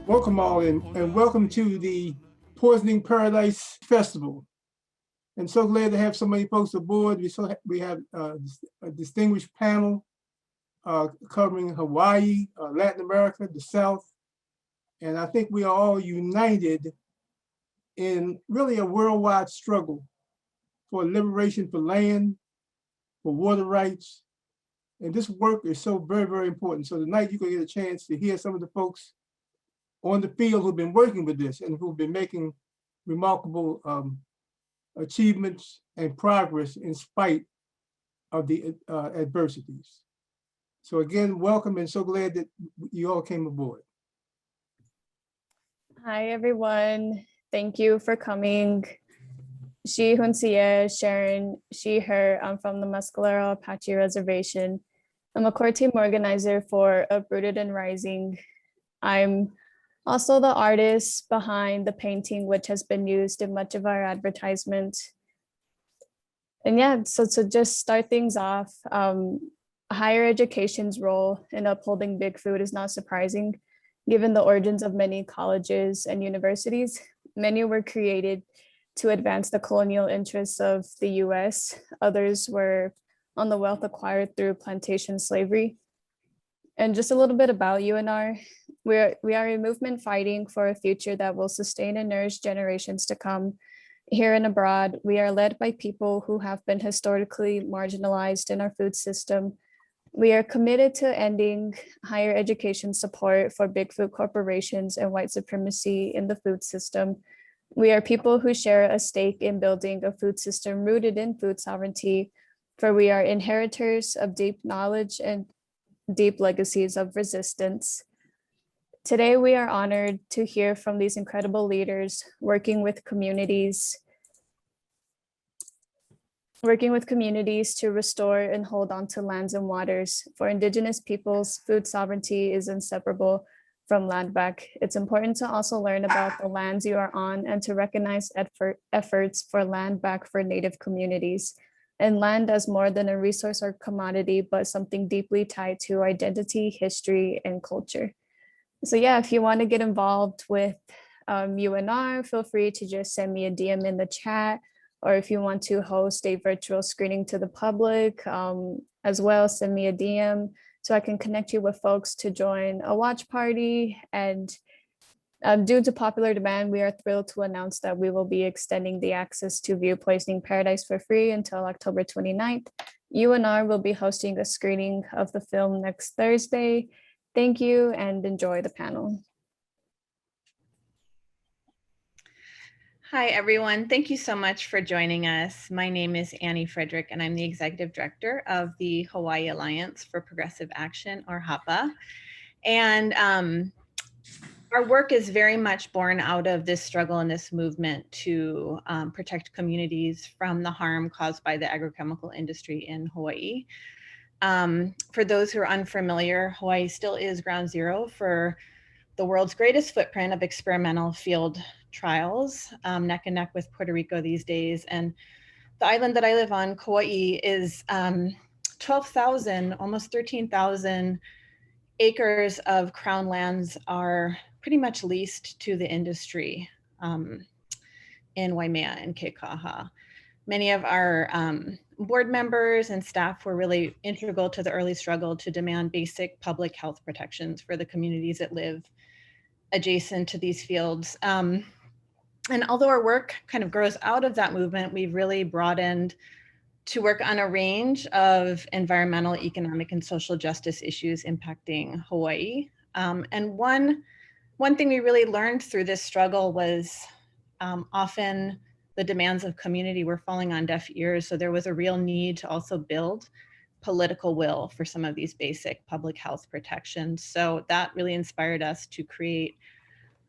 Welcome all and welcome to the Poisoning Paradise Festival. I'm so glad to have so many folks aboard. We have a distinguished panel covering Hawaii, Latin America, the South. And I think we are all united in really a worldwide struggle for liberation for land, for water rights. And this work is so very, very important. So tonight you're gonna get a chance to hear some of the folks on the field who've been working with this and who've been making remarkable achievements and progress in spite of the adversities. So again, welcome and so glad that you all came aboard. Hi, everyone. Thank you for coming. She, Hunsia, Sharon, she, her. I'm from the Mescalero Apache Reservation. I'm a core team organizer for Uprooted and Rising. I'm also the artist behind the painting, which has been used in much of our advertisement. And yeah, so to just start things off, higher education's role in upholding big food is not surprising, given the origins of many colleges and universities. Many were created to advance the colonial interests of the US. Others were on the wealth acquired through plantation slavery. And just a little bit about UNR. We are a movement fighting for a future that will sustain and nourish generations to come. Here and abroad, we are led by people who have been historically marginalized in our food system. We are committed to ending higher education support for big food corporations and white supremacy in the food system. We are people who share a stake in building a food system rooted in food sovereignty, for we are inheritors of deep knowledge and deep legacies of resistance. Today, we are honored to hear from these incredible leaders working with communities to restore and hold on to lands and waters. For Indigenous peoples, food sovereignty is inseparable from land back. It's important to also learn about the lands you are on and to recognize efforts for land back for Native communities. And land as more than a resource or commodity, but something deeply tied to identity, history, and culture. So yeah, if you want to get involved with UNR, feel free to just send me a DM in the chat, or if you want to host a virtual screening to the public as well, send me a DM so I can connect you with folks to join a watch party. And due to popular demand, we are thrilled to announce that we will be extending the access to view Poisoning Paradise for free until October 29th. UNR will be hosting a screening of the film next Thursday. Thank you and enjoy the panel. Hi, everyone. Thank you so much for joining us. My name is Annie Frederick, and I'm the Executive Director of the Hawaii Alliance for Progressive Action, or HAPA. And our work is very much born out of this struggle and this movement to protect communities from the harm caused by the agrochemical industry in Hawaii. For those who are unfamiliar, Hawaii still is ground zero for the world's greatest footprint of experimental field trials, neck and neck with Puerto Rico these days. And the island that I live on, Kauai, is 12,000, almost 13,000 acres of crown lands are pretty much leased to the industry in Waimea and Keikaha. Many of our board members and staff were really integral to the early struggle to demand basic public health protections for the communities that live adjacent to these fields. And although our work kind of grows out of that movement, we've really broadened to work on a range of environmental, economic, and social justice issues impacting Hawaii. And one thing we really learned through this struggle was often the demands of community were falling on deaf ears. So there was a real need to also build political will for some of these basic public health protections. So that really inspired us to create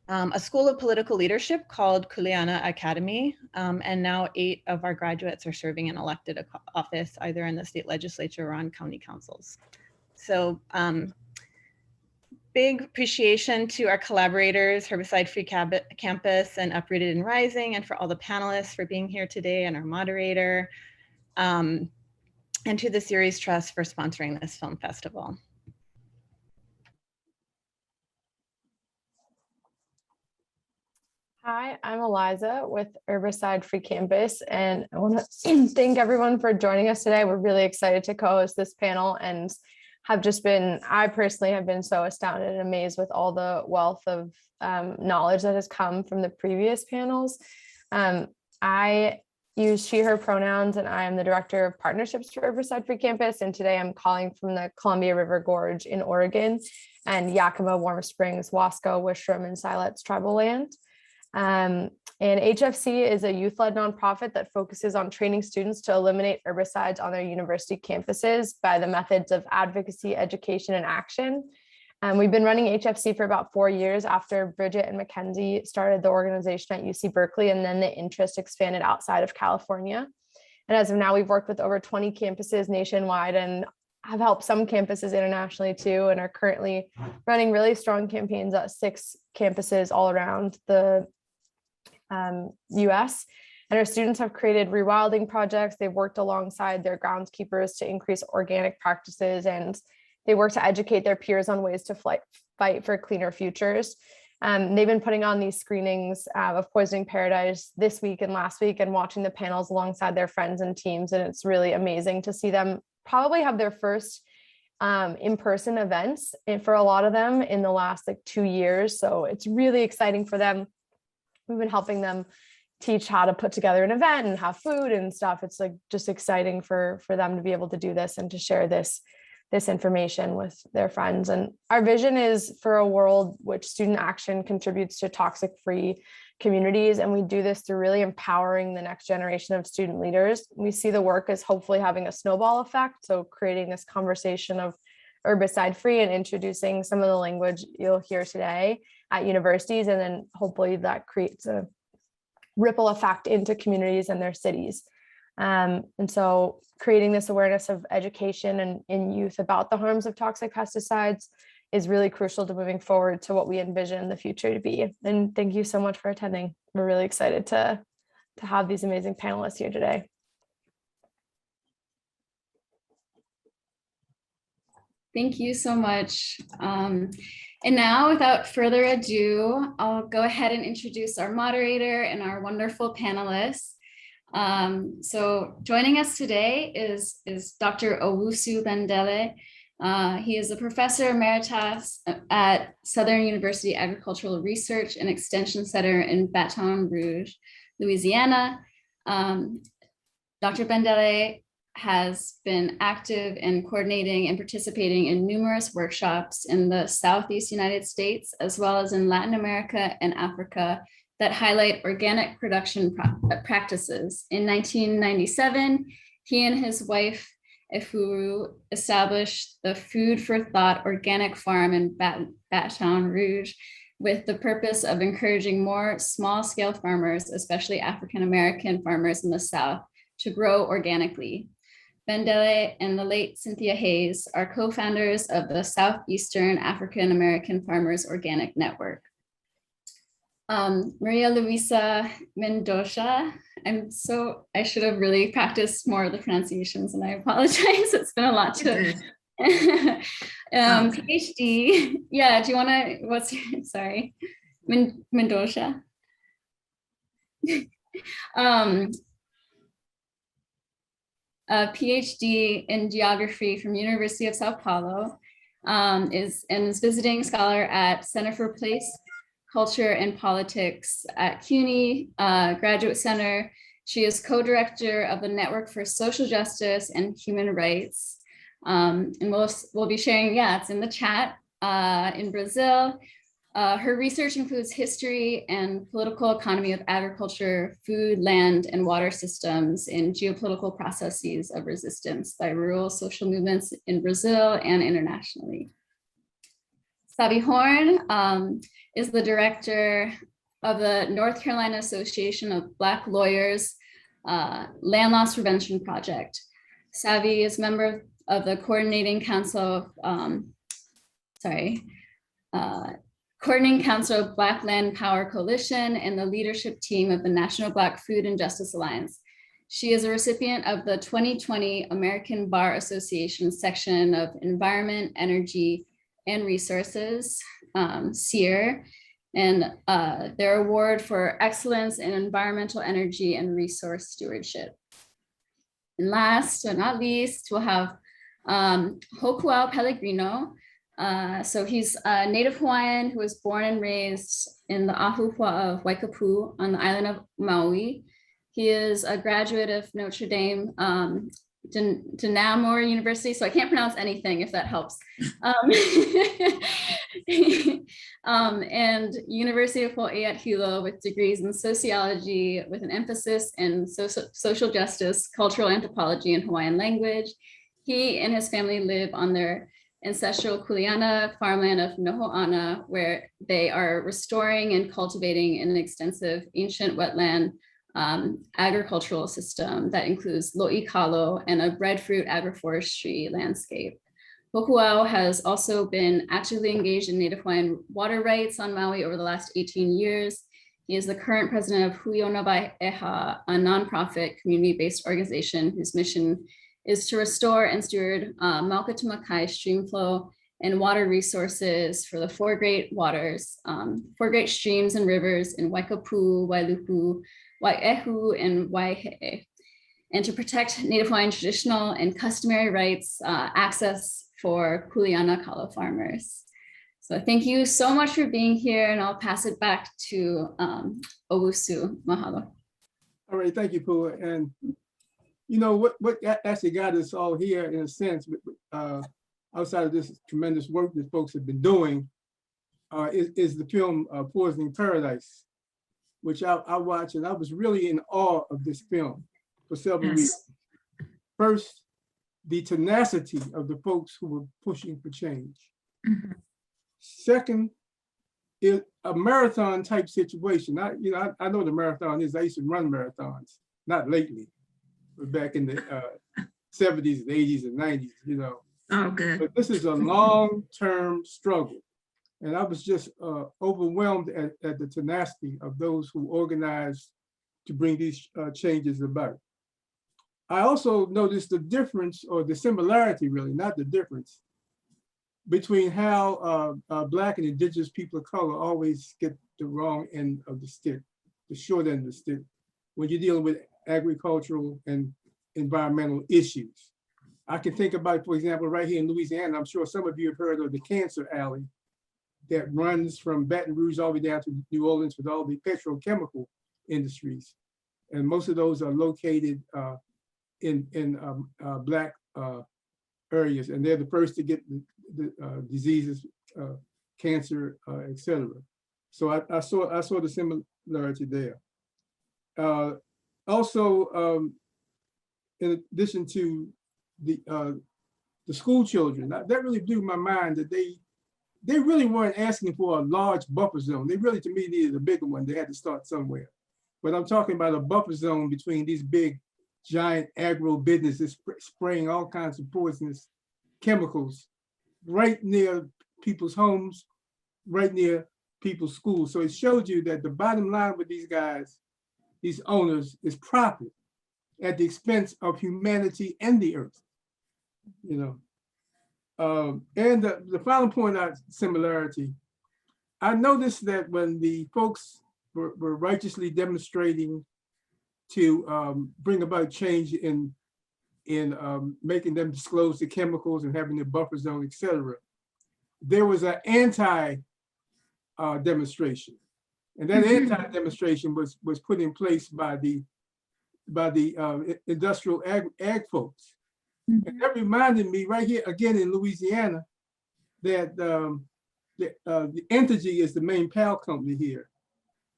a school of political leadership called Kuleana Academy. And now 8 of our graduates are serving in elected office, either in the state legislature or on county councils. So big appreciation to our collaborators, Herbicide Free Campus and Uprooted and Rising, and for all the panelists for being here today, and our moderator, and to the Series Trust for sponsoring this film festival. Hi, I'm Eliza with Herbicide Free Campus, and I want to thank everyone for joining us today. We're really excited to co-host this panel and I personally have been so astounded and amazed with all the wealth of knowledge that has come from the previous panels. I use she, her pronouns, and I am the Director of Partnerships for Herbicide Free Campus, and today I'm calling from the Columbia River Gorge in Oregon and Yakima, Warm Springs, Wasco, Wishram, and Siletz tribal land. And HFC is a youth-led nonprofit that focuses on training students to eliminate herbicides on their university campuses by the methods of advocacy, education, and action. We've been running HFC for about 4 years after Bridget and Mackenzie started the organization at UC Berkeley, and then the interest expanded outside of California. And as of now, we've worked with over 20 campuses nationwide and have helped some campuses internationally too, and are currently running really strong campaigns at 6 campuses all around the US. And our students have created rewilding projects. They've worked alongside their groundskeepers to increase organic practices, and they work to educate their peers on ways to fight for cleaner futures. They've been putting on these screenings of Poisoning Paradise this week and last week and watching the panels alongside their friends and teams. And it's really amazing to see them probably have their first in-person events, and for a lot of them in the last 2 years. So it's really exciting for them. We've been helping them teach how to put together an event and have food and stuff. It's just exciting for them to be able to do this and to share this information with their friends. And our vision is for a world which student action contributes to toxic-free communities. And we do this through really empowering the next generation of student leaders. We see the work as hopefully having a snowball effect. So creating this conversation of herbicide-free and introducing some of the language you'll hear today at universities. And then hopefully that creates a ripple effect into communities and their cities. And so creating this awareness of education and in youth about the harms of toxic pesticides is really crucial to moving forward to what we envision the future to be. And thank you so much for attending. We're really excited to have these amazing panelists here today. Thank you so much. And now, without further ado, I'll go ahead and introduce our moderator and our wonderful panelists. So joining us today is Dr. Owusu Bandele. He is a professor emeritus at Southern University Agricultural Research and Extension Center in Baton Rouge, Louisiana. Dr. Bandele has been active in coordinating and participating in numerous workshops in the Southeast United States, as well as in Latin America and Africa, that highlight organic production practices. In 1997, he and his wife, Efuru, established the Food for Thought Organic Farm in Baton Rouge with the purpose of encouraging more small-scale farmers, especially African-American farmers in the South, to grow organically. Bandele and the late Cynthia Hayes are co-founders of the Southeastern African American Farmers Organic Network. Maria Luisa Mendonça, I should have really practiced more of the pronunciations, and I apologize. It's been a lot to, PhD. Yeah, do you want to, sorry, Mendonça. A PhD in geography from University of Sao Paulo, is visiting scholar at Center for Place, Culture and Politics at CUNY Graduate Center. She is co-director of the Network for Social Justice and Human Rights. And we'll be sharing, it's in the chat, in Brazil. Her research includes history and political economy of agriculture, food, land, and water systems in geopolitical processes of resistance by rural social movements in Brazil and internationally. Savi Horne is the director of the North Carolina Association of Black Lawyers Land Loss Prevention Project. Savi is member of the Coordinating Council Coordinating Council of Black Land Power Coalition and the leadership team of the National Black Food and Justice Alliance. She is a recipient of the 2020 American Bar Association section of Environment, Energy, and Resources, SEER, and their award for excellence in environmental energy and resource stewardship. And last but not least, we'll have Hōkūao Pellegrino. So he's a native Hawaiian who was born and raised in the Ahupua of Waikapu on the island of Maui. He is a graduate of Notre Dame Dinamore University, so I can't pronounce anything if that helps. And University of Hawaiʻi at Hilo with degrees in sociology with an emphasis in social justice, cultural anthropology, and Hawaiian language. He and his family live on their ancestral Kuleana farmland of Noho'ana, where they are restoring and cultivating an extensive ancient wetland agricultural system that includes lo'i kalo and a breadfruit agroforestry landscape. Hōkūao has also been actively engaged in Native Hawaiian water rights on Maui over the last 18 years. He is the current president of Huiona by Eha, a nonprofit community-based organization whose mission is to restore and steward Maukatumakai stream flow and water resources for the four great streams and rivers in Waikapu, Wailuku, Wai'ehu, and Waihe'e, and to protect Native Hawaiian traditional and customary rights, access for Kuleana kalo farmers. So thank you so much for being here, and I'll pass it back to Owusu. Mahalo. All right, thank you, Pua. And you know what actually got us all here, in a sense, outside of this tremendous work that folks have been doing, is the film Poisoning Paradise, which I watched, and I was really in awe of this film for several reasons. First, the tenacity of the folks who were pushing for change. Mhm. Second, it's a marathon type situation. I know the marathon is. I used to run marathons, not lately, but back in the 70s and 80s and 90s, you know. Oh, good. But this is a long-term struggle. And I was just overwhelmed at the tenacity of those who organized to bring these changes about. I also noticed the difference, or the similarity really, not the difference, between how Black and Indigenous people of color always get the wrong end of the stick, the short end of the stick, when you're dealing with agricultural and environmental issues. I can think about, for example, right here in Louisiana, I'm sure some of you have heard of the Cancer Alley that runs from Baton Rouge all the way down to New Orleans with all the petrochemical industries. And most of those are located in Black areas, and they're the first to get the diseases, cancer, etc. So I saw the similarity there. Also, in addition to the school children, that really blew my mind that they really weren't asking for a large buffer zone. They really, to me, needed a bigger one. They had to start somewhere. But I'm talking about a buffer zone between these big, giant agro businesses spraying all kinds of poisonous chemicals right near people's homes, right near people's schools. So it showed you that the bottom line with these guys, these owners, is profit at the expense of humanity and the earth, you know. And the final point on similarity, I noticed that when the folks were righteously demonstrating to bring about change in making them disclose the chemicals and having the buffer zone, et cetera, there was an anti-demonstration. And that anti-demonstration was put in place by the industrial ag folks. And that reminded me right here, again in Louisiana, that the Entergy is the main PAL company here.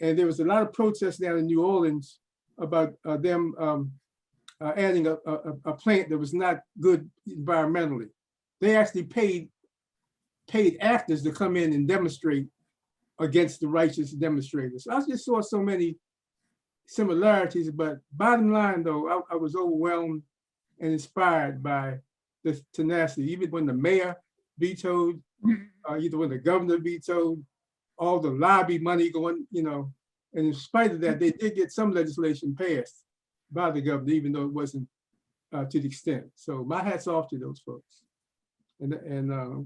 And there was a lot of protests down in New Orleans about them adding a plant that was not good environmentally. They actually paid actors to come in and demonstrate against the righteous demonstrators. I just saw so many similarities, but bottom line though, I was overwhelmed and inspired by the tenacity. Even when the mayor vetoed, either when the governor vetoed, all the lobby money going, you know, and in spite of that, they did get some legislation passed by the governor, even though it wasn't to the extent. So my hat's off to those folks. And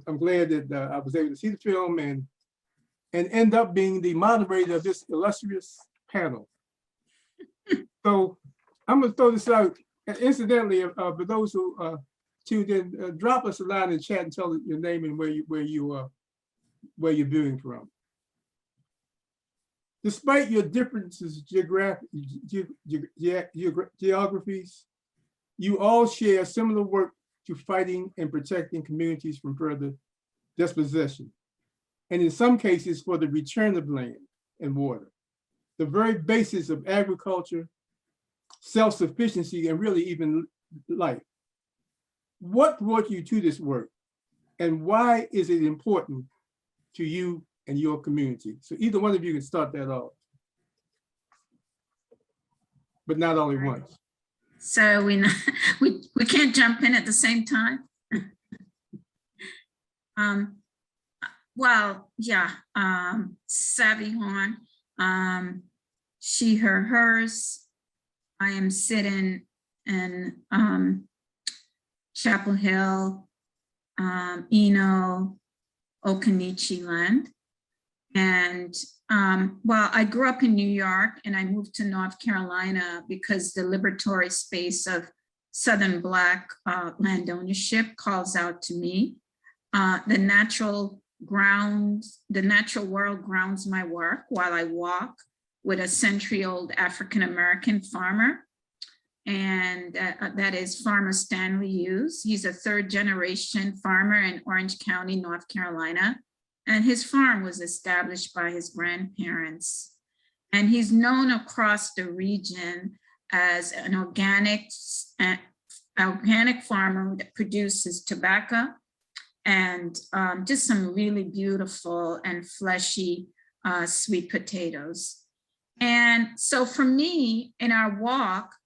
I'm glad that I was able to see the film and end up being the moderator of this illustrious panel. So I'm gonna throw this out. And incidentally, for those who tuned in, drop us a line in chat and tell your name and where you're viewing from. Despite your differences geographies, you all share similar work to fighting and protecting communities from further dispossession, and in some cases for the return of land and water, the very basis of agriculture, self-sufficiency, and really even life. What brought you to this work, and why is it important to you and your community? So either one of you can start that off, but not only once. So we can't jump in at the same time. Well, yeah, Savi Horne, she, her, hers. I am sitting in Chapel Hill, Eno, Okanichi land. And well, I grew up in New York and I moved to North Carolina because the liberatory space of Southern Black land ownership calls out to me. The natural world grounds my work while I walk with a century-old African-American farmer. And that is Farmer Stanley Hughes. He's a third-generation farmer in Orange County, North Carolina. And his farm was established by his grandparents. And he's known across the region as an organic farmer that produces tobacco and just some really beautiful and fleshy sweet potatoes. And so for me, in our walk,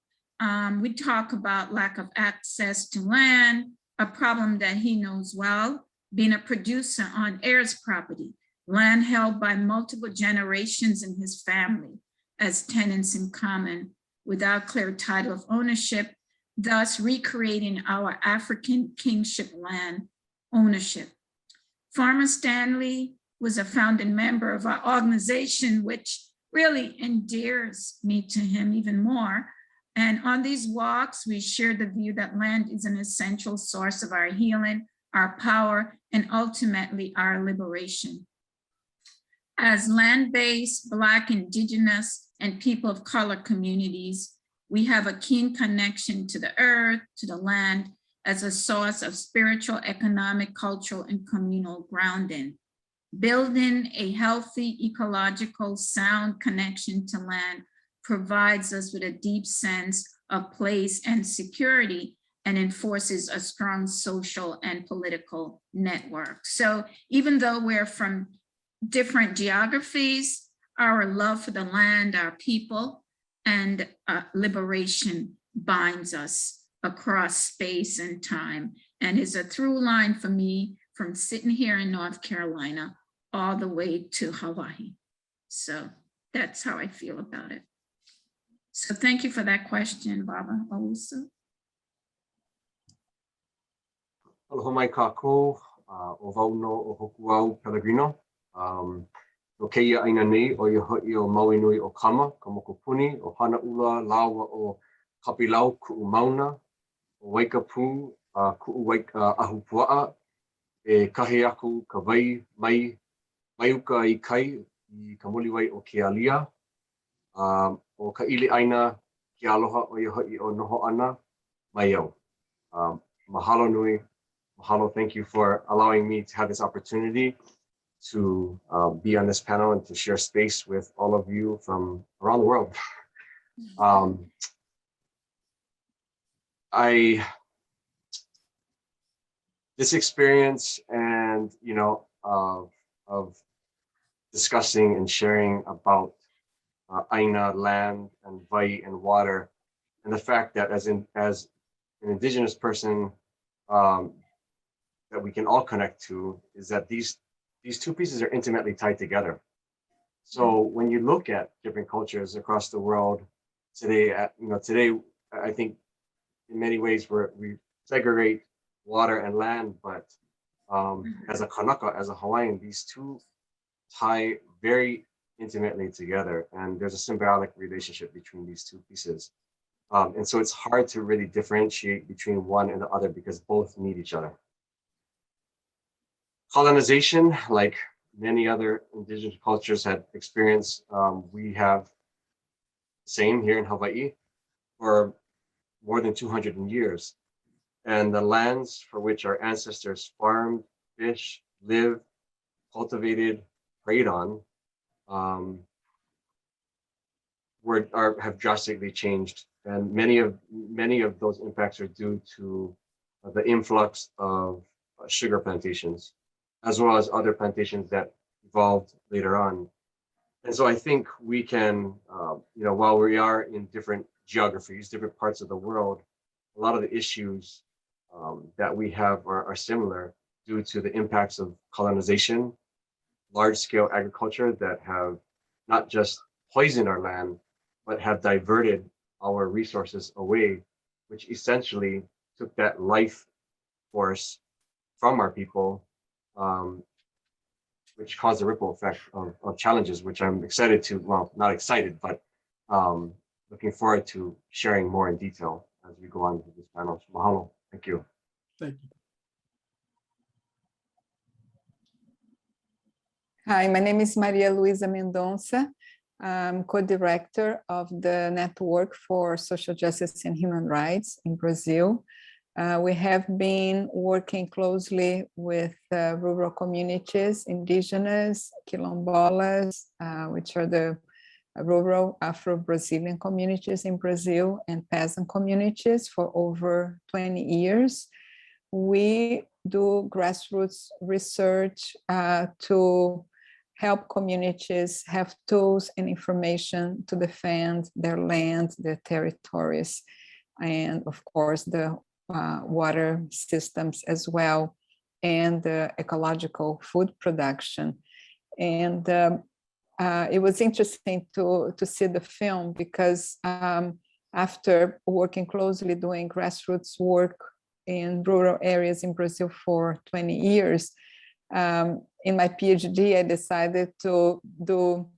we talk about lack of access to land, a problem that he knows well, being a producer on heirs property, land held by multiple generations in his family as tenants in common without clear title of ownership, thus recreating our African kingship land ownership. Farmer Stanley was a founding member of our organization, which really endears me to him even more. And on these walks, we share the view that land is an essential source of our healing, our power, and ultimately our liberation. As land-based Black, Indigenous, and people of color communities, we have a keen connection to the earth, to the land, as a source of spiritual, economic, cultural, and communal grounding. Building a healthy, ecological, sound connection to land provides us with a deep sense of place and security and enforces a strong social and political network. So even though we're from different geographies, our love for the land, our people, and liberation binds us across space and time, and is a through line for me from sitting here in North Carolina all the way to Hawaii. So that's how I feel about it. So thank you for that question, Baba Owusu. Aloha mai kākou, o wau no o Hōkūao Pellegrino. No keia aina nei o ia hoi o Maui Nui o Kama, ka mokopuni, o Hana Ula, Lawa o Kapilau, Ku'u Mauna, o Waikapu, Ku'u Ahupua'a, e kahe aku ka wai mai uka i kai, i ka moliwai o Kealia, o ka ili aina ki aloha o ia hoi o noho ana, mai au. Mahalo nui. Mahalo, thank you for allowing me to have this opportunity to be on this panel and to share space with all of you from around the world. This experience and, you know, of discussing and sharing about Aina, land, and vai and water, and the fact that as an Indigenous person, that we can all connect to is that these two pieces are intimately tied together. So when you look at different cultures across the world today, today I think in many ways we segregate water and land, but as a Kanaka, as a Hawaiian, these two tie very intimately together, and there's a symbiotic relationship between these two pieces. And so it's hard to really differentiate between one and the other because both need each other. Colonization, like many other indigenous cultures had experienced, we have the same here in Hawaii for more than 200 years. And the lands for which our ancestors farmed, fished, lived, cultivated, preyed on, have drastically changed, and many of those impacts are due to the influx of sugar plantations, as well as other plantations that evolved later on. And so I think we can, while we are in different geographies, different parts of the world, a lot of the issues that we have are similar due to the impacts of colonization, large-scale agriculture that have not just poisoned our land, but have diverted our resources away, which essentially took that life force from our people, which caused a ripple effect of challenges, which I'm excited to, well, not excited, but looking forward to sharing more in detail as we go on with this panel. So mahalo. Thank you. Thank you. Hi, my name is Maria Luisa Mendonça. I'm co-director of the Network for Social Justice and Human Rights in Brazil. We have been working closely with rural communities, indigenous, quilombolas, which are the rural Afro-Brazilian communities in Brazil, and peasant communities for over 20 years. We do grassroots research to help communities have tools and information to defend their land, their territories, and of course the water systems as well, and the ecological food production. And it was interesting to see the film because after working closely doing grassroots work in rural areas in Brazil for 20 years, in my PhD, I decided to do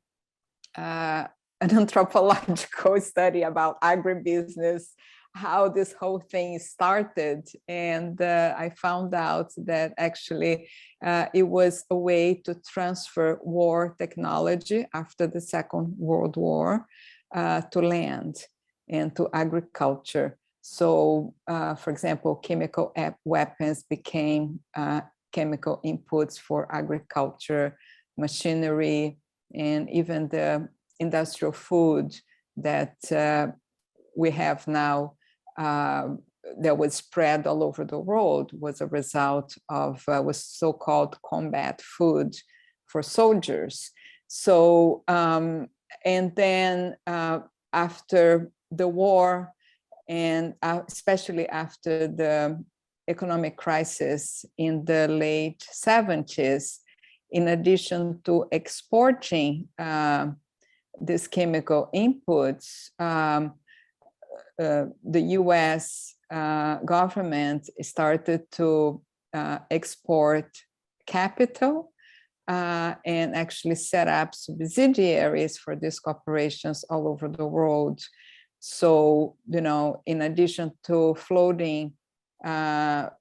an anthropological study about agribusiness, how this whole thing started. And I found out that actually it was a way to transfer war technology after the Second World War to land and to agriculture. So, for example, chemical weapons became chemical inputs for agriculture, machinery, and even the industrial food that we have now that was spread all over the world was a result of was so-called combat food for soldiers. So, and then after the war, and especially after the economic crisis in the late 70s, in addition to exporting these chemical inputs, the US government started to export capital and actually set up subsidiaries for these corporations all over the world. So, you know, in addition to floating the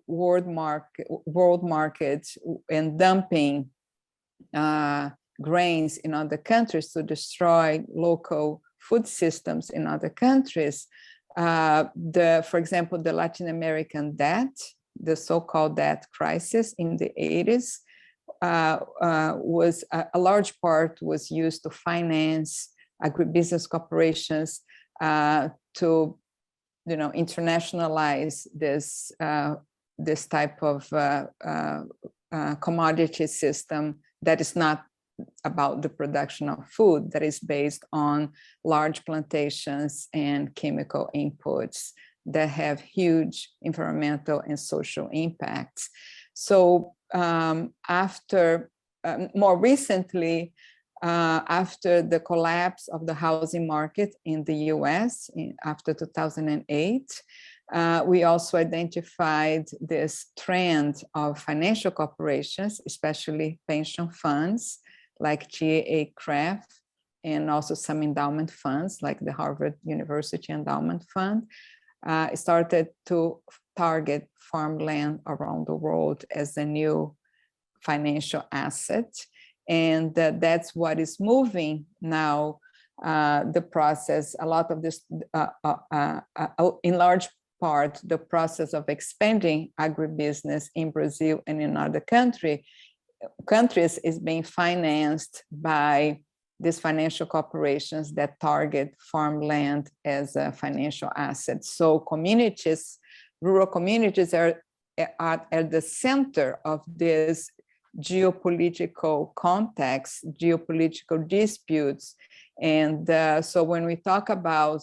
world markets and dumping grains in other countries to destroy local food systems in other countries, for example, the Latin American debt, the so-called debt crisis in the 80s, was a large part was used to finance agribusiness corporations to, you know, internationalize this type of commodity system that is not about the production of food, that is based on large plantations and chemical inputs that have huge environmental and social impacts. So after, more recently, after the collapse of the housing market in the US after 2008, We also identified this trend of financial corporations, especially pension funds like GA-CREF, and also some endowment funds like the Harvard University Endowment Fund, started to target farmland around the world as a new financial asset. And that's what is moving now the process, a lot of this, in large part, the process of expanding agribusiness in Brazil and in other countries is being financed by these financial corporations that target farmland as a financial asset. So communities, rural communities are at the center of this geopolitical context, geopolitical disputes. And so when we talk about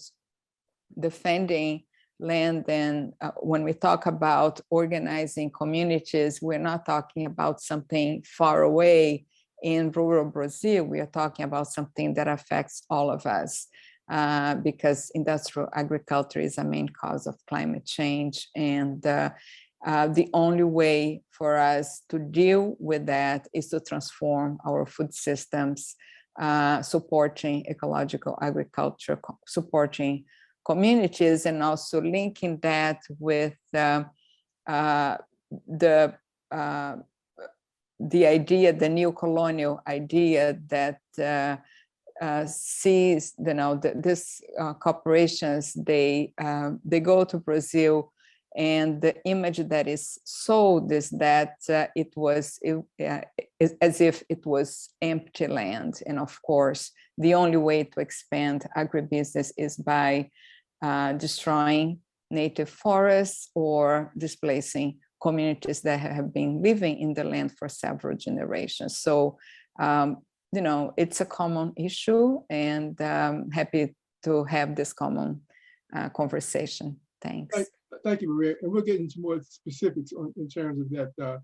defending land and when we talk about organizing communities, we're not talking about something far away in rural Brazil. We are talking about something that affects all of us because industrial agriculture is a main cause of climate change. And the only way for us to deal with that is to transform our food systems, supporting ecological agriculture, supporting communities, and also linking that with the idea, the neo-colonial idea that sees, these corporations, they go to Brazil, and the image that is sold is that it was as if it was empty land. And of course, the only way to expand agribusiness is by destroying native forests or displacing communities that have been living in the land for several generations. So, it's a common issue, and happy to have this common conversation. Thanks. Thank you, Maria. And we'll get into more specifics in terms of that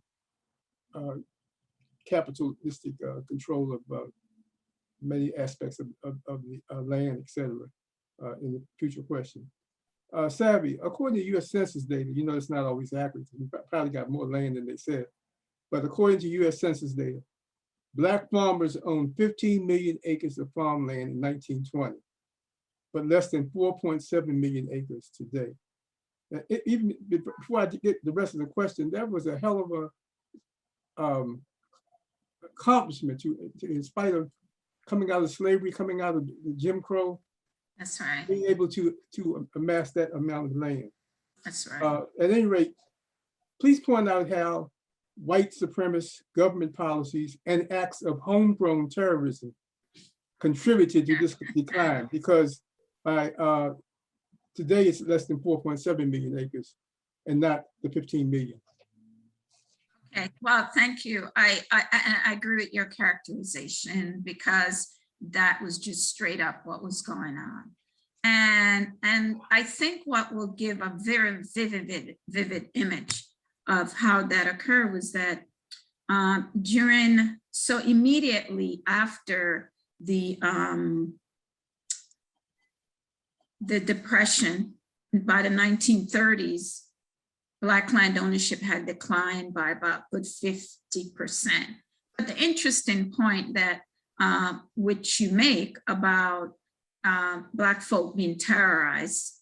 capitalistic control of many aspects of the land, et cetera, in the future question. Savi, according to U.S. Census data, it's not always accurate. We probably got more land than they said. But according to U.S. Census data, Black farmers owned 15 million acres of farmland in 1920, but less than 4.7 million acres today. Even before I get the rest of the question, that was a hell of a accomplishment in spite of coming out of slavery, coming out of the Jim Crow. That's right. Being able to amass that amount of land. That's right. At any rate, please point out how white supremacist government policies and acts of homegrown terrorism contributed to this decline, because by today it's less than 4.7 million acres and not the 15 million. Okay, well, thank you. I agree with your characterization, because that was just straight up what was going on. And I think what will give a very vivid image of how that occurred was that so immediately after the Depression, by the 1930s, Black land ownership had declined by about 50%. But the interesting point that which you make about Black folk being terrorized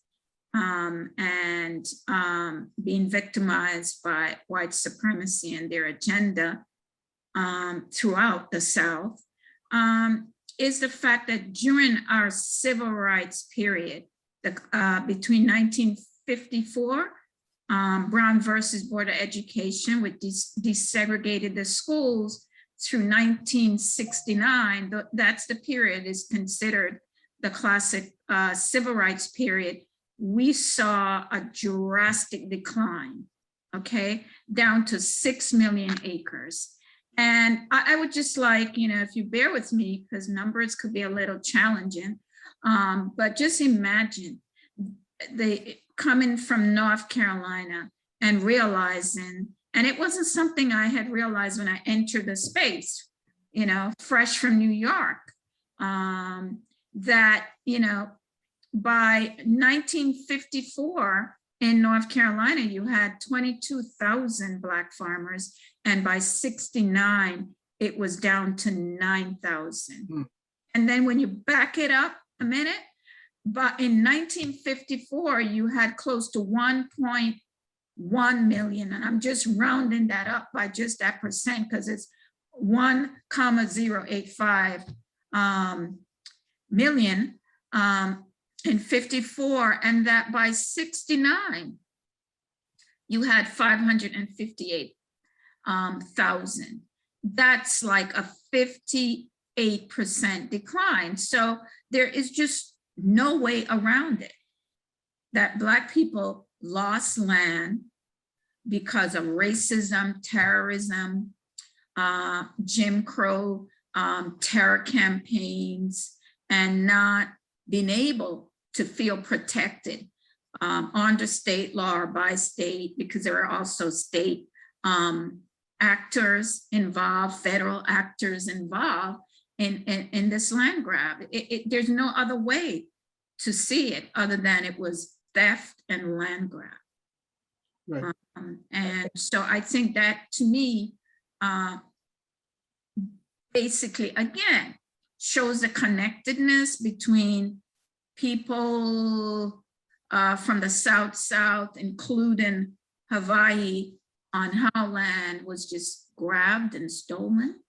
and being victimized by white supremacy and their agenda throughout the South, is the fact that during our civil rights period, between 1954, Brown versus Board of Education, which desegregated the schools, through 1969, that's the period is considered the classic civil rights period. We saw a drastic decline, okay, down to 6 million acres. And I would just like, if you bear with me, because numbers could be a little challenging, but just imagine coming from North Carolina and realizing, and it wasn't something I had realized when I entered the space, fresh from New York, that, by 1954, in North Carolina, you had 22,000 Black farmers, and by 69, it was down to 9,000. And then when you back it up a minute, but in 1954, you had close to 1.1 million, and I'm just rounding that up by just that percent because it's 1,085 million in 54, and that by 69, you had 558,000. That's like a 58% decline. So there is just no way around it that Black people lost land because of racism, terrorism, Jim Crow, terror campaigns, and not being able to feel protected under state law or by state, because there are also state actors involved, federal actors involved in this land grab. There's no other way to see it other than it was theft and land grab. Right. And so I think that, to me, basically, again, shows the connectedness between people from the South, including Hawaii, on how land was just grabbed and stolen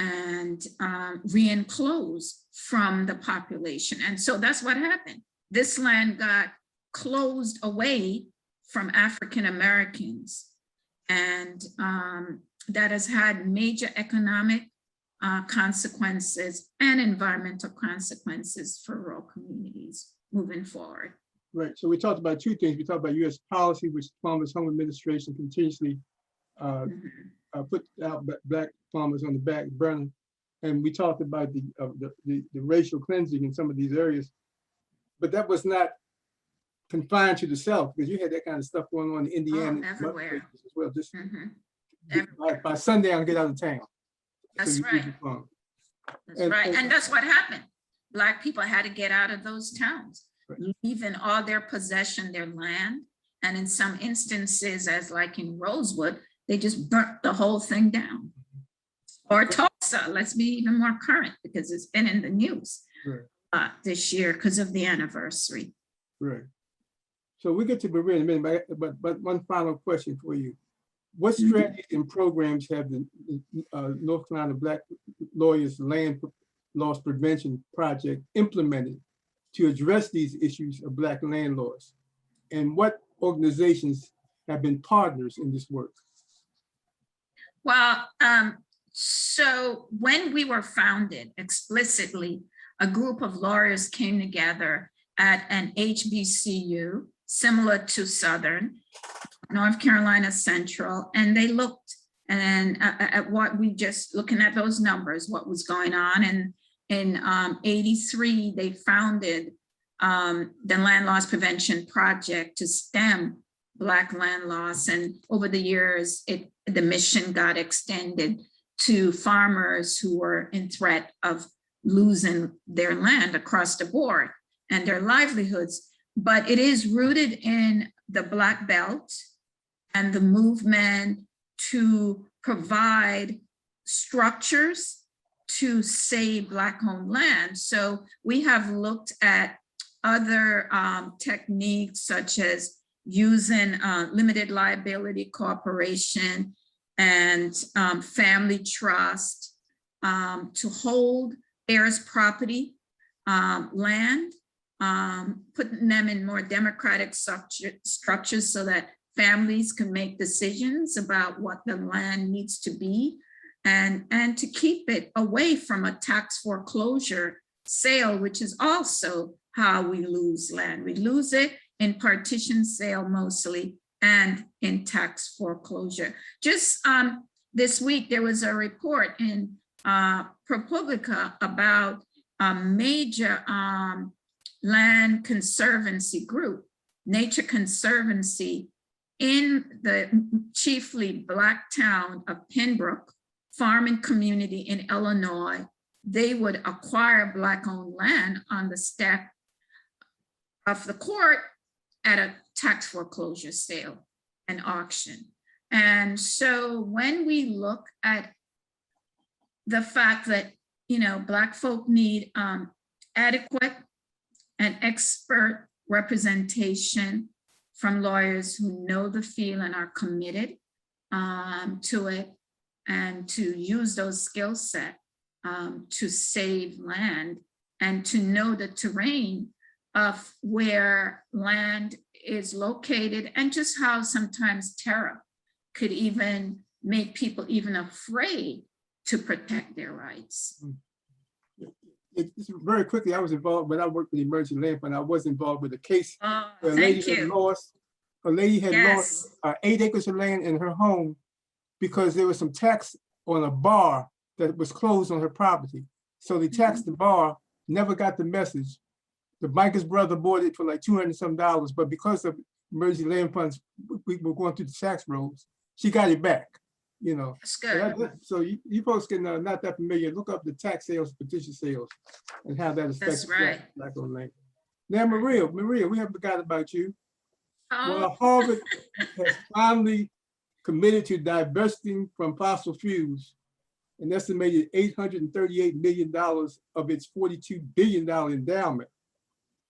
and re-enclosed from the population. And so that's what happened. This land got closed away from African Americans, and that has had major economic consequences and environmental consequences for rural communities moving forward. Right. So we talked about two things. We talked about U.S. policy, which Farmers Home Administration continuously put out Black farmers on the back burner, and we talked about the racial cleansing in some of these areas. But that was not confined to the South, because you had that kind of stuff going on in Indiana, everywhere as well. Just by sundown, get out of town. That's right. That's right. And that's what happened. Black people had to get out of those towns, leaving all their possession, their land. And in some instances, as like in Rosewood, they just burnt the whole thing down. Or Tulsa, let's be even more current, because it's been in the news this year because of the anniversary. Right. So we get to Berea in a minute, but one final question for you. What strategies and programs have the North Carolina Black Lawyers Land Loss Prevention Project implemented to address these issues of Black land laws? And what organizations have been partners in this work? Well, so when we were founded, explicitly, a group of lawyers came together at an HBCU, similar to Southern, North Carolina Central, and they looked at what we just, looking at those numbers, what was going on. And in 83, they founded the Land Loss Prevention Project to stem Black land loss. And over the years, the mission got extended to farmers who were in threat of losing their land across the board and their livelihoods. But it is rooted in the Black Belt and the movement to provide structures to save Black-owned land. So we have looked at other techniques, such as using limited liability corporation and family trust to hold heirs property land, putting them in more democratic structures so that families can make decisions about what the land needs to be, and to keep it away from a tax foreclosure sale, which is also how we lose land. We lose it in partition sale mostly, and in tax foreclosure. Just this week, there was a report in ProPublica about a major land conservancy group, Nature Conservancy, in the chiefly Black town of Pembroke, farming community in Illinois. They would acquire Black-owned land on the step of the court at a tax foreclosure sale and auction. And so when we look at the fact that, you know, Black folk need adequate and expert representation from lawyers who know the field and are committed to it, and to use those skill set to save land and to know the terrain of where land is located, and just how sometimes terror could even make people even afraid to protect their rights. It's very quickly, I was involved when I worked with the Emergency Land Fund. I was involved with a case Oh, where a thank lady had you. lost, a lady had Yes. lost 8 acres of land in her home because there was some tax on a bar that was closed on her property. So they taxed the bar, never got the message. The banker's brother bought it for like $200 some, but because of emergency land funds, we were going through the tax rolls, she got it back, you know. That's So, good. so you folks can, not that familiar, look up the tax sales, petition sales, and how that affects That's right. Black-owned land. Now, Maria, we haven't forgot about you. Oh, Well, Harvard has finally committed to divesting from fossil fuels, an estimated $838 million of its $42 billion endowment.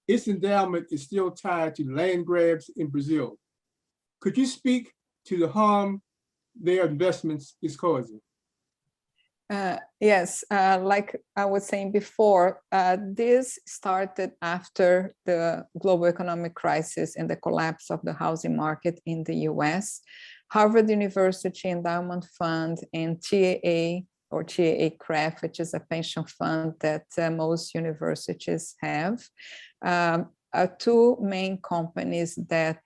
Its endowment is still tied to land grabs in Brazil. Could you speak to the harm their investments is causing? Yes, like I was saying before, this started after the global economic crisis and the collapse of the housing market in the US. Harvard University Endowment Fund and TAA, or TAA CREF, which is a pension fund that most universities have, are two main companies that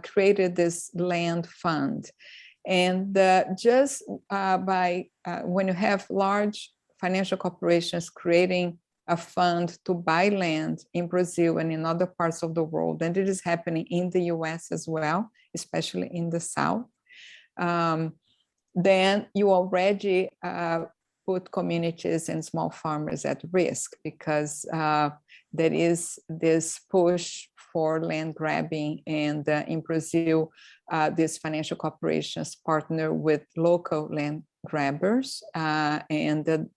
created this land fund. And just by when you have large financial corporations creating a fund to buy land in Brazil and in other parts of the world, and it is happening in the US as well, especially in the South, then you already put communities and small farmers at risk, because there is this push for land grabbing, and in Brazil, these financial corporations partner with local land grabbers. And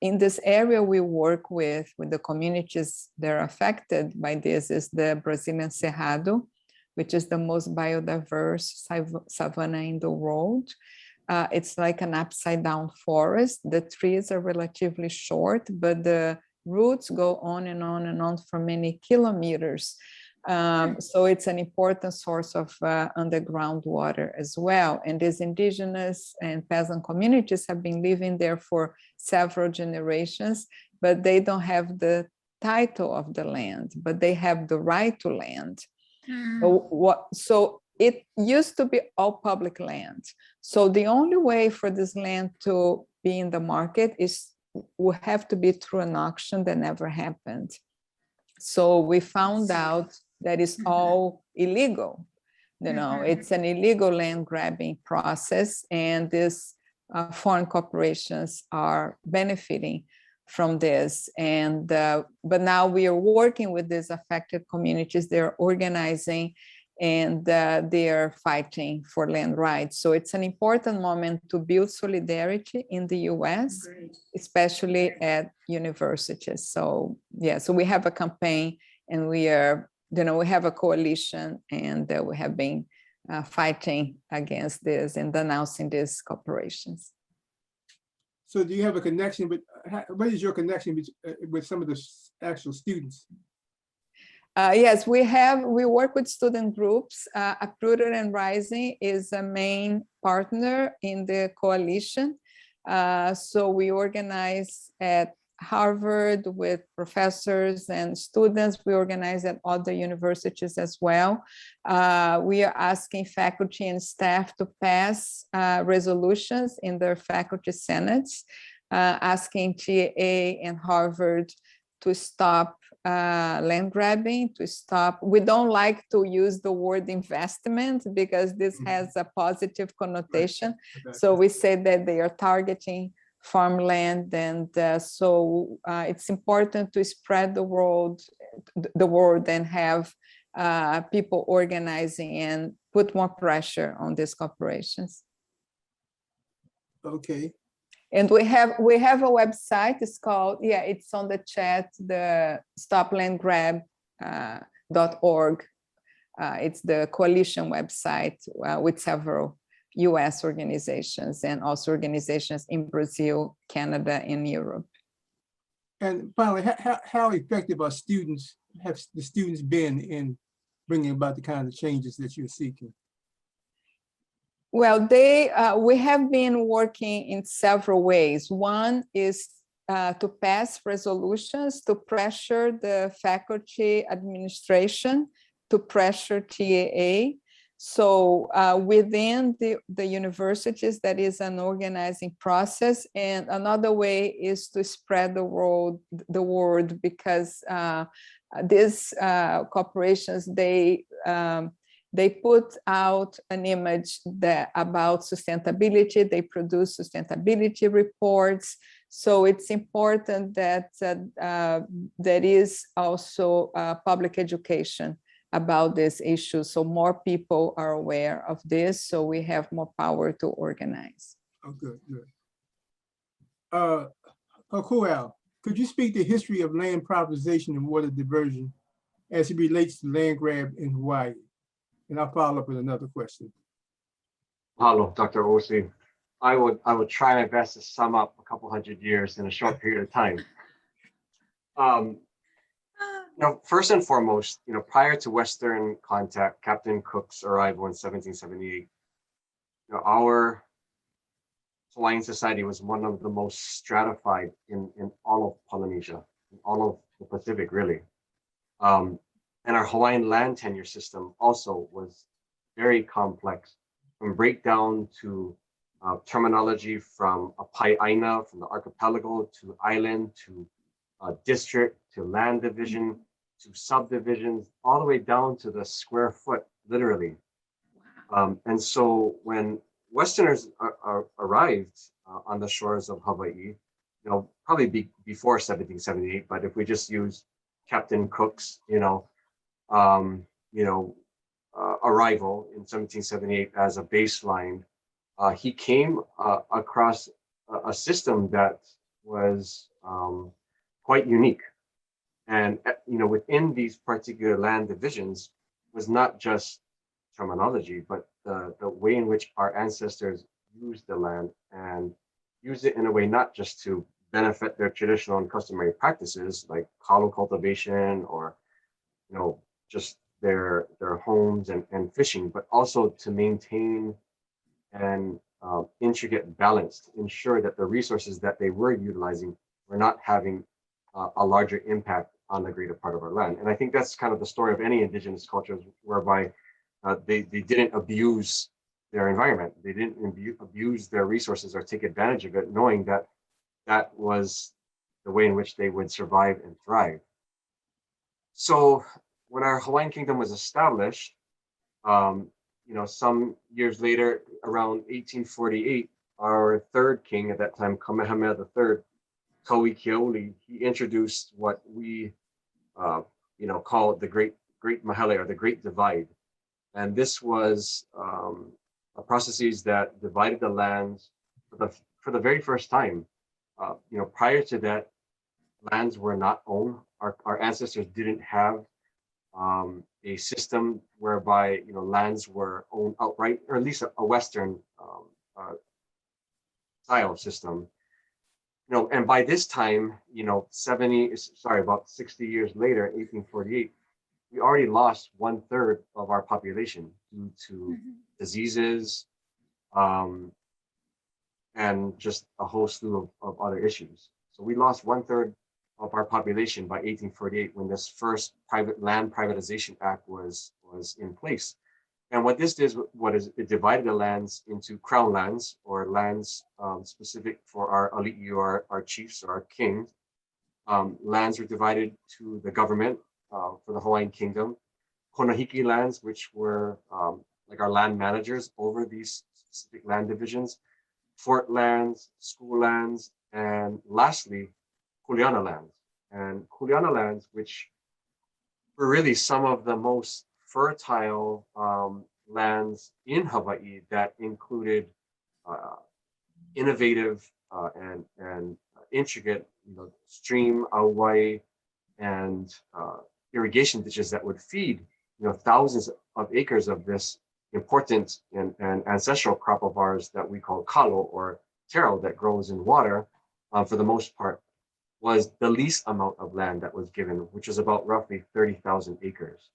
in this area, we work with the communities that are affected by this is the Brazilian Cerrado, which is the most biodiverse savanna in the world. It's like an upside down forest. The trees are relatively short, but the roots go on and on and on for many kilometers. So it's an important source of underground water as well. And these indigenous and peasant communities have been living there for several generations, but they don't have the title of the land, but they have the right to land. So it used to be all public land. So the only way for this land to be in the market will have to be through an auction that never happened. So we found out that it's all illegal. You know, it's an illegal land grabbing process, and these foreign corporations are benefiting from this. And but now we are working with these affected communities. They're organizing, and they are fighting for land rights. So it's an important moment to build solidarity in the US, especially at universities. So yeah, so we have a campaign, and we are, you know, we have a coalition, and we have been fighting against this and denouncing these corporations. So do you have a connection with, what is your connection with some of the actual students? Yes, we work with student groups. Uprooted and Rising is a main partner in the coalition. So we organize at Harvard with professors and students. We organize at other universities as well. We are asking faculty and staff to pass resolutions in their faculty senates, asking TAA and Harvard to stop land grabbing, to stop. We don't like to use the word investment because this has a positive connotation. So we say that they are targeting farmland, and so it's important to spread the word and have people organizing and put more pressure on these corporations. Okay. And we have a website. It's called, yeah, it's on the chat, the stoplandgrab.org. It's the coalition website with several US organizations and also organizations in Brazil, Canada, and Europe. And finally, how effective have the students been in bringing about the kind of changes that you're seeking? Well, we have been working in several ways. One is to pass resolutions to pressure the faculty administration, to pressure TAA. So within the universities, that is an organizing process. And another way is to spread the word, because these corporations, they put out an image about sustainability. They produce sustainability reports. So it's important that there is also public education about this issue, so more people are aware of this, so we have more power to organize. Oh, good, good. Hōkūao, could you speak to the history of land privatization and water diversion as it relates to land grab in Hawaii? And I'll follow up with another question. Hello, Dr. Owusu. I would try my best to sum up a couple hundred years in a short period of time. First and foremost, prior to Western contact, Captain Cook's arrival in 1778, our Hawaiian society was one of the most stratified in all of Polynesia, in all of the Pacific, really. And our Hawaiian land tenure system also was very complex, from breakdown to terminology from a pai'aina, from the archipelago to island to district to land division to subdivisions, all the way down to the square foot, literally. And so when Westerners arrived on the shores of Hawaii, probably before 1778, but if we just use Captain Cook's, arrival in 1778 as a baseline, he came across a system that was quite unique. And within these particular land divisions was not just terminology, but the way in which our ancestors used the land and used it in a way not just to benefit their traditional and customary practices like kalo cultivation or just their homes and fishing, but also to maintain an intricate balance to ensure that the resources that they were utilizing were not having a larger impact on the greater part of our land. And I think that's kind of the story of any indigenous cultures, whereby they didn't abuse their environment. They didn't abuse their resources or take advantage of it, knowing that that was the way in which they would survive and thrive. So when our Hawaiian kingdom was established, some years later, around 1848, our third king at that time, Kamehameha III, Kauikeaoli, he introduced what we call the Great Mahele, or the Great Divide. And this was a processes that divided the lands for the very first time. Prior to that, lands were not owned. Our ancestors didn't have a system whereby lands were owned outright, or at least a Western style system. And by this time, about 60 years later, 1848, we already lost 1/3 of our population due to diseases and just a whole slew of other issues. So we lost 1/3 of our population by 1848 when this first private land privatization act was in place. And what this did it divided the lands into crown lands, or lands specific for our ali'i, or our chiefs, or our kings. Lands were divided to the government for the Hawaiian kingdom. Konahiki lands, which were like our land managers over these specific land divisions. Fort lands, school lands, and lastly, kuleana lands. And kuleana lands, which were really some of the most fertile lands in Hawaii that included innovative and intricate, stream, auwai, and irrigation ditches that would feed, thousands of acres of this important and ancestral crop of ours that we call kalo or taro that grows in water, for the most part, was the least amount of land that was given, which is about roughly 30,000 acres.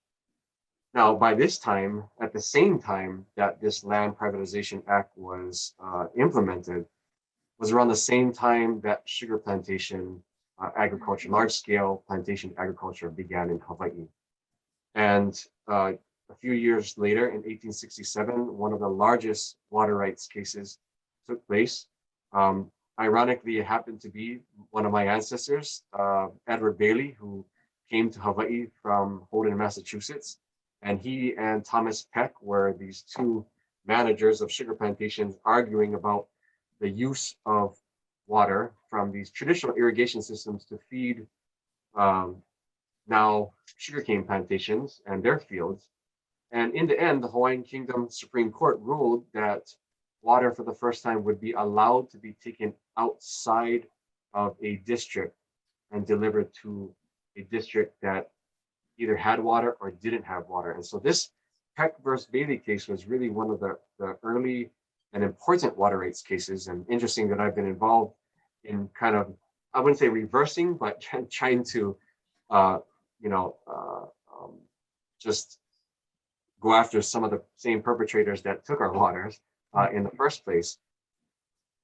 Now, by this time, at the same time that this Land Privatization Act was implemented, was around the same time that sugar plantation agriculture, large-scale plantation agriculture began in Hawaii. And a few years later, in 1867, one of the largest water rights cases took place. Ironically, it happened to be one of my ancestors, Edward Bailey, who came to Hawaii from Holden, Massachusetts. And he and Thomas Peck were these two managers of sugar plantations arguing about the use of water from these traditional irrigation systems to feed now sugarcane plantations and their fields. And in the end, the Hawaiian Kingdom Supreme Court ruled that water for the first time would be allowed to be taken outside of a district and delivered to a district that either had water or didn't have water. And so this Peck versus Bailey case was really one of the early and important water rights cases. And interesting that I've been involved in kind of, I wouldn't say reversing, but trying to, just go after some of the same perpetrators that took our waters in the first place.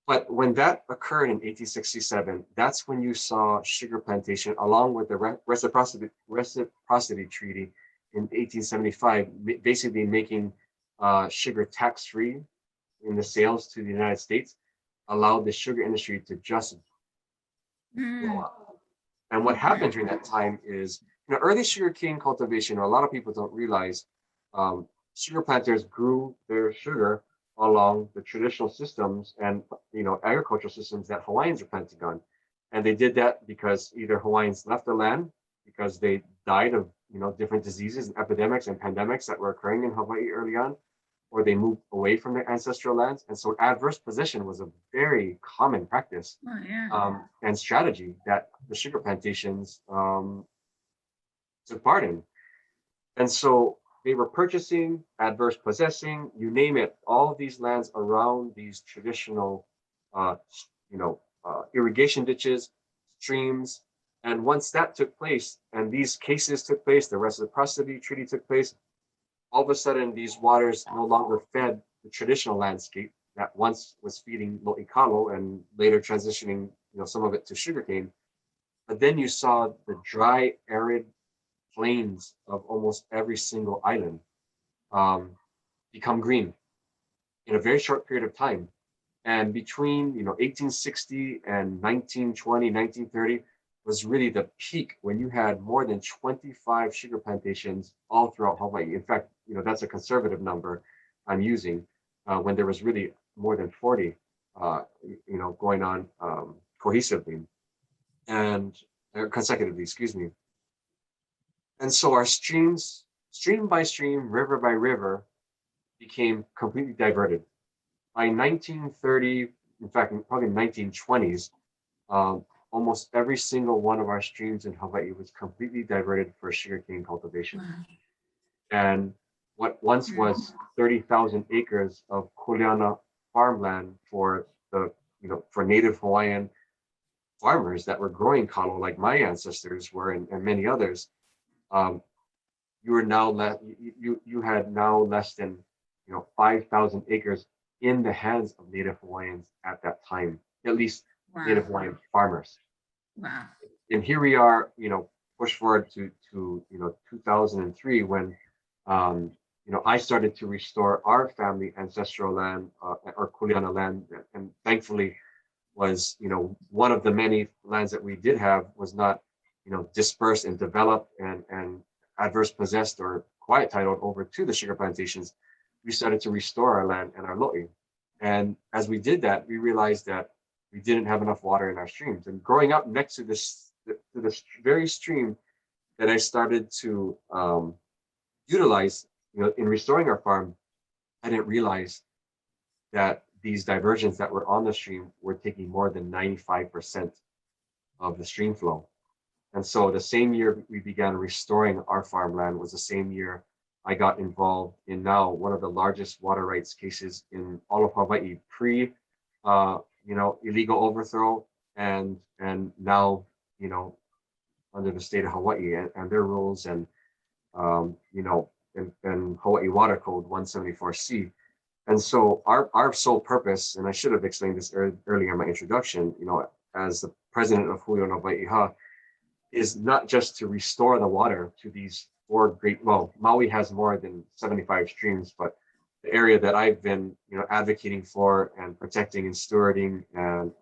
But when that occurred in 1867, that's when you saw sugar plantation, along with the reciprocity treaty in 1875, basically making sugar tax-free in the sales to the United States, allowed the sugar industry to just blow up. And what happened during that time is, early sugarcane cultivation, a lot of people don't realize, sugar planters grew their sugar along the traditional systems and agricultural systems that Hawaiians are planting on. And they did that because either Hawaiians left the land because they died of different diseases and epidemics and pandemics that were occurring in Hawaii early on, or they moved away from their ancestral lands. And so adverse possession was a very common practice and strategy that the sugar plantations took part in. And so they were purchasing, adverse possessing, you name it, all of these lands around these traditional, irrigation ditches, streams. And once that took place, and these cases took place, the reciprocity treaty took place, all of a sudden these waters no longer fed the traditional landscape that once was feeding lo'ikalo and later transitioning, some of it to sugarcane. But then you saw the dry, arid plains of almost every single island become green in a very short period of time. And between 1860 and 1920, 1930 was really the peak when you had more than 25 sugar plantations all throughout Hawaii. In fact, that's a conservative number I'm using, when there was really more than 40 going on cohesively and consecutively, excuse me. And so our streams, stream by stream, river by river, became completely diverted. By 1930, in fact, probably 1920s, almost every single one of our streams in Hawaii was completely diverted for sugarcane cultivation. Wow. And what once was 30,000 acres of kuleana farmland for the, for Native Hawaiian farmers that were growing kalo, like my ancestors were, and many others, you were now you had now less than 5,000 acres in the hands of Native Hawaiians at that time, at least. Wow. Native Hawaiian farmers. Wow. And here we are, push forward to 2003 when I started to restore our family ancestral land or kuleana land, and thankfully was one of the many lands that we did have was not dispersed and developed and adverse possessed or quiet titled over to the sugar plantations. We started to restore our land and our lo'i. And as we did that, we realized that we didn't have enough water in our streams. And growing up next to this very stream that I started to utilize, in restoring our farm. I didn't realize that these diversions that were on the stream were taking more than 95% of the stream flow. And so the same year we began restoring our farmland was the same year I got involved in now one of the largest water rights cases in all of Hawaii, pre illegal overthrow and now, under the state of Hawaii and their rules and and Hawaii Water Code 174C. And so our sole purpose, and I should have explained this earlier in my introduction, as the president of Hui o Nawaiʻiha, is not just to restore the water to these four great, well, Maui has more than 75 streams, but the area that I've been, advocating for and protecting and stewarding and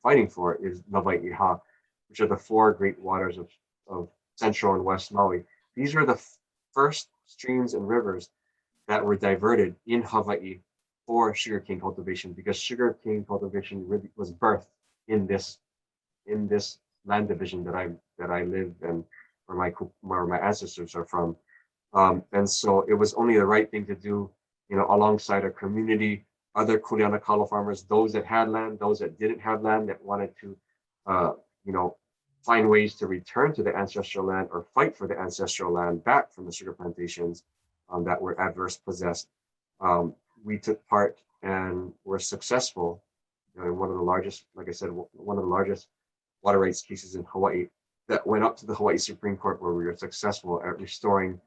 fighting for is Nawaiʻiha, which are the four great waters of Central and West Maui. These are the first streams and rivers that were diverted in Hawaii for sugarcane cultivation, because sugarcane cultivation really was birthed in this land division that I live and where my ancestors are from. And so it was only the right thing to do, alongside our community, other Kuleana kalo farmers, those that had land, those that didn't have land, that wanted to, find ways to return to the ancestral land or fight for the ancestral land back from the sugar plantations that were adverse possessed. We took part and were successful in one of the largest, like I said, one of the largest water rights cases in Hawaii that went up to the Hawaii Supreme Court, where we were successful at restoring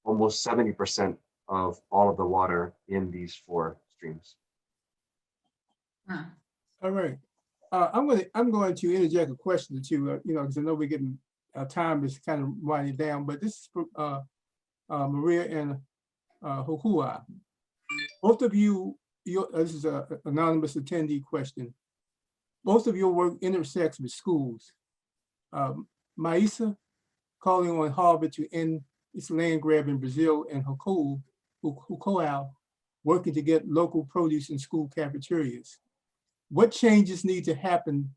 almost 70% of all of the water in these four streams. All right. I'm going to interject a question or two, because I know we're getting time is kind of winding down, but this is for Maria and Hōkūao. Both of you, this is an anonymous attendee question. Most of your work intersects with schools. Maisa calling on Harvard to end its land grab in Brazil, and Hōkūao working to get local produce in school cafeterias. What changes need to happen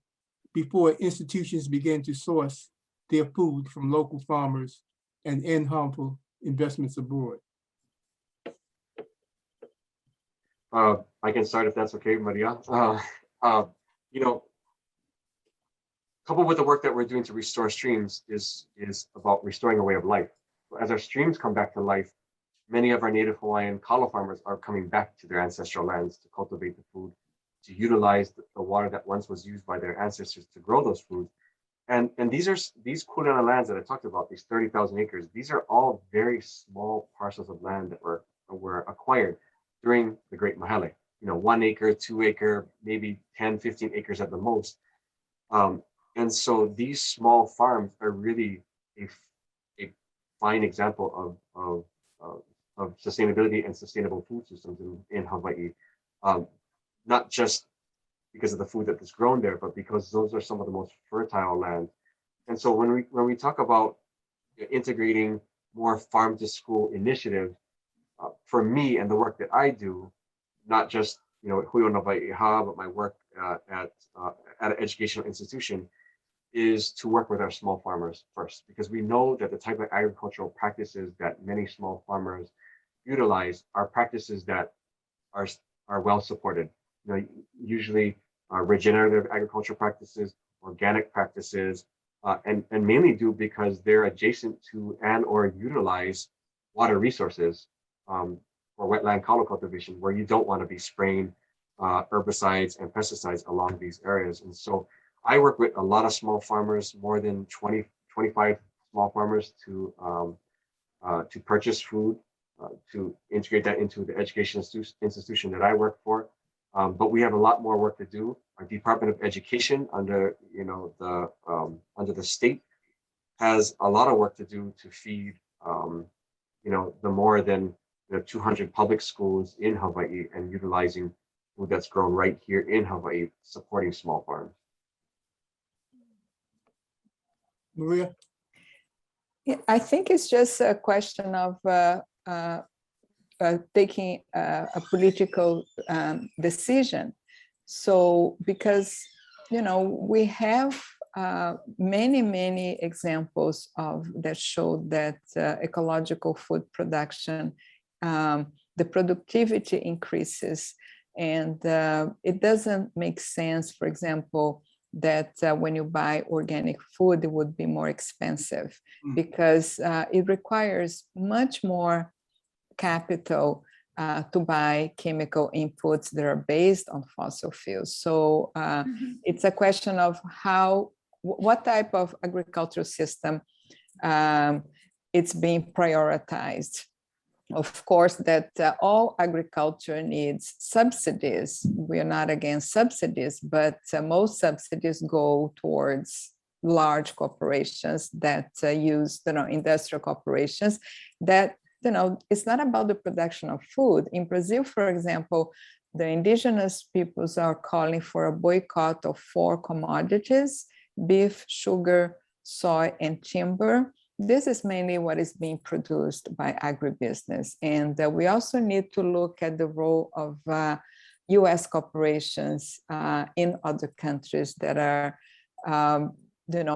before institutions begin to source their food from local farmers and end harmful investments abroad? I can start if that's okay, Maria. Coupled with the work that we're doing to restore streams is about restoring a way of life. As our streams come back to life, many of our native Hawaiian kalo farmers are coming back to their ancestral lands to cultivate the food, to utilize the water that once was used by their ancestors to grow those foods. And these Kuleana lands that I talked about, these 30,000 acres, these are all very small parcels of land that were acquired during the Great Mahele. 1 acre, 2 acre, maybe 10, 15 acres at the most. And so these small farms are really a fine example of sustainability and sustainable food systems in Hawaii. Not just because of the food that is grown there, but because those are some of the most fertile land. And so when we talk about integrating more farm to school initiatives, for me and the work that I do, not just Hui o Nawaiʻiha, but my work at an educational institution, is to work with our small farmers first, because we know that the type of agricultural practices that many small farmers utilize are practices that are well supported. Usually regenerative agricultural practices, organic practices, and mainly do because they're adjacent to and or utilize water resources for wetland kalo cultivation, where you don't want to be spraying herbicides and pesticides along these areas. And so I work with a lot of small farmers, more than 20, 25 small farmers to purchase food, to integrate that into the education institution that I work for. But we have a lot more work to do. Our Department of Education under the state has a lot of work to do to feed the more than 200 public schools in Hawaii and utilizing food that's grown right here in Hawaii, supporting small farms. Maria? Yeah, I think it's just a question of taking a political decision. So because we have many examples that show that ecological food production, the productivity increases, and it doesn't make sense, for example, that when you buy organic food, it would be more expensive because it requires much more capital to buy chemical inputs that are based on fossil fuels. So it's a question of what type of agricultural system it's being prioritized. Of course, that all agriculture needs subsidies. We are not against subsidies, but most subsidies go towards large corporations that use, industrial corporations that, it's not about the production of food. In Brazil, for example, the indigenous peoples are calling for a boycott of 4 commodities: beef, sugar, soy, and timber. This is mainly what is being produced by agribusiness. And we also need to look at the role of US corporations in other countries that are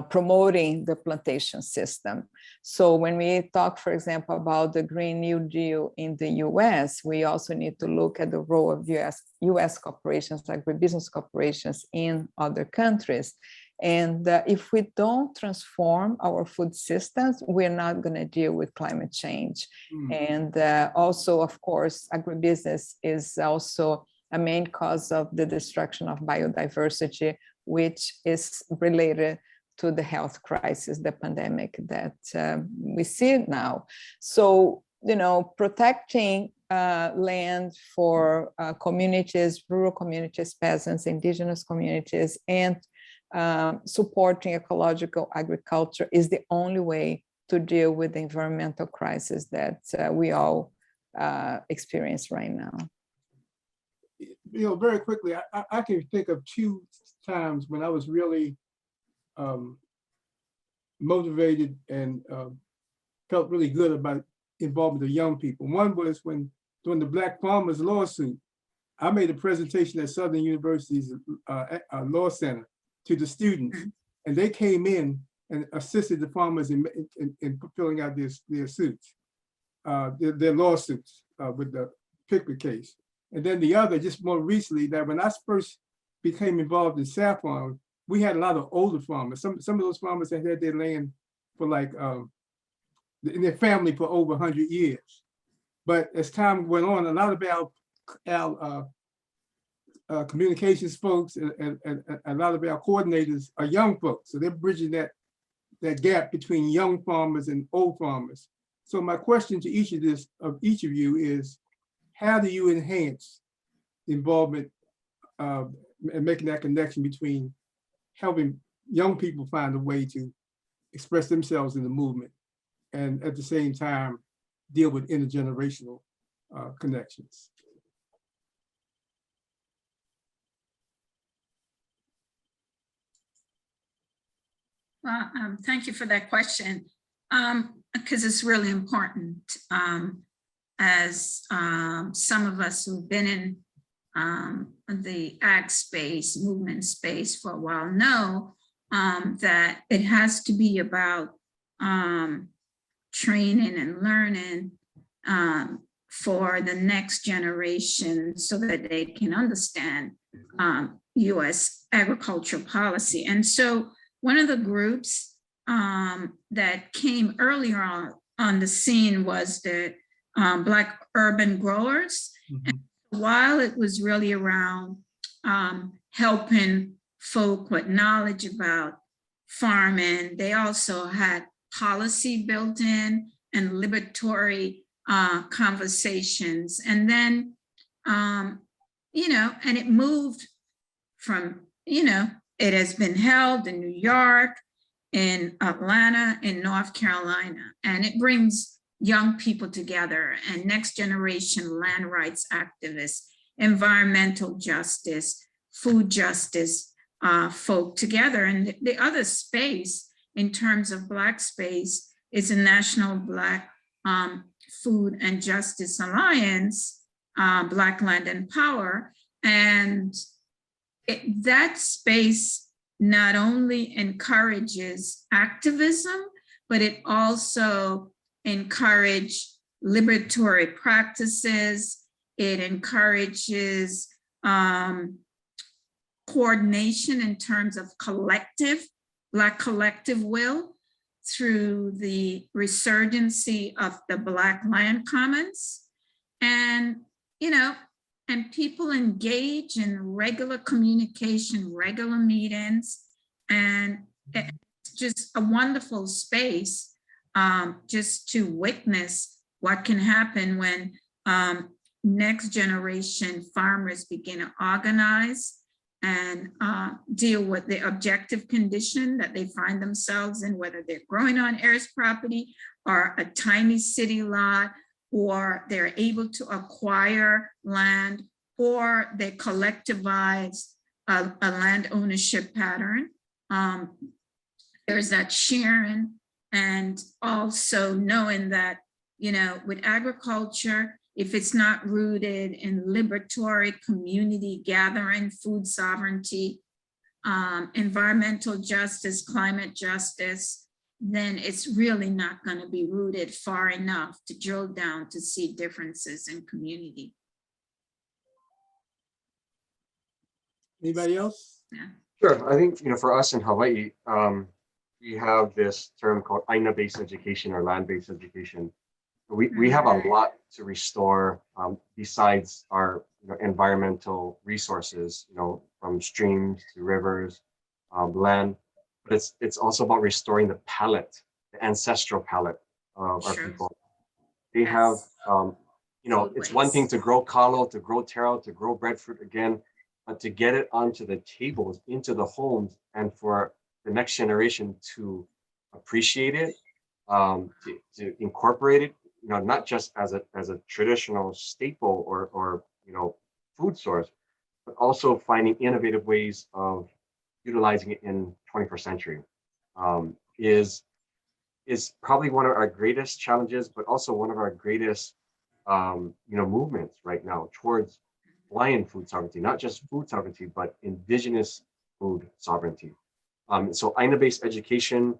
promoting the plantation system. So when we talk, for example, about the Green New Deal in the US, we also need to look at the role of US corporations, agribusiness corporations in other countries. And if we don't transform our food systems, we're not going to deal with climate change. And also, of course, agribusiness is also a main cause of the destruction of biodiversity, which is related to the health crisis, the pandemic that we see now. So, protecting land for communities, rural communities, peasants, indigenous communities, and supporting ecological agriculture is the only way to deal with the environmental crisis that we all experience right now. Very quickly, I can think of 2 times when I was really motivated and felt really good about involvement of young people. One was during the Black Farmers lawsuit, I made a presentation at Southern University's Law Center to the students, and they came in and assisted the farmers in filling out their suits, their lawsuits with the Pickwick case. And then the other, just more recently, that when I first became involved in saffron, we had a lot of older farmers. Some of those farmers had had their land for in their family for over 100 years. But as time went on, a lot of our communications folks and a lot of our coordinators are young folks. So they're bridging that gap between young farmers and old farmers. So my question to each of you is, how do you enhance the involvement and making that connection between helping young people find a way to express themselves in the movement and at the same time deal with intergenerational connections? Well, thank you for that question, because it's really important. As some of us who've been in the ag space, movement space for a while know, that it has to be about training and learning for the next generation so that they can understand US agricultural policy. And so one of the groups that came earlier on the scene was the Black urban growers. And while it was really around helping folk with knowledge about farming, they also had policy built in and liberatory conversations. And then, and it moved from, it has been held in New York, in Atlanta, in North Carolina, and it brings young people together and next generation land rights activists, environmental justice, food justice folk together. And the other space in terms of Black space is the National Black Food and Justice Alliance, Black Land and Power. And that space not only encourages activism, but it also encourages liberatory practices. It encourages coordination in terms of Black collective will through the resurgency of the Black land commons. And, and people engage in regular communication, regular meetings, and it's just a wonderful space just to witness what can happen when next generation farmers begin to organize and deal with the objective condition that they find themselves in, whether they're growing on heirs property or a tiny city lot, or they're able to acquire land, or they collectivize a land ownership pattern. There's that sharing, and also knowing that, with agriculture, if it's not rooted in liberatory community gathering, food sovereignty, environmental justice, climate justice, then it's really not going to be rooted far enough to drill down to see differences in community. Anybody else? Yeah. Sure. I think, for us in Hawaii, we have this term called aina-based education or land-based education. We have a lot to restore besides our environmental resources, from streams to rivers, land. But it's also about restoring the palette, the ancestral palette of our people. They have, it's one thing to grow kalo, to grow taro, to grow breadfruit again, but to get it onto the tables, into the homes, and for the next generation to appreciate it, to incorporate it, not just as a traditional staple or food source, but also finding innovative ways of utilizing it in 21st century is probably one of our greatest challenges, but also one of our greatest movements right now towards Hawaiian food sovereignty, not just food sovereignty, but indigenous food sovereignty. So aina-based education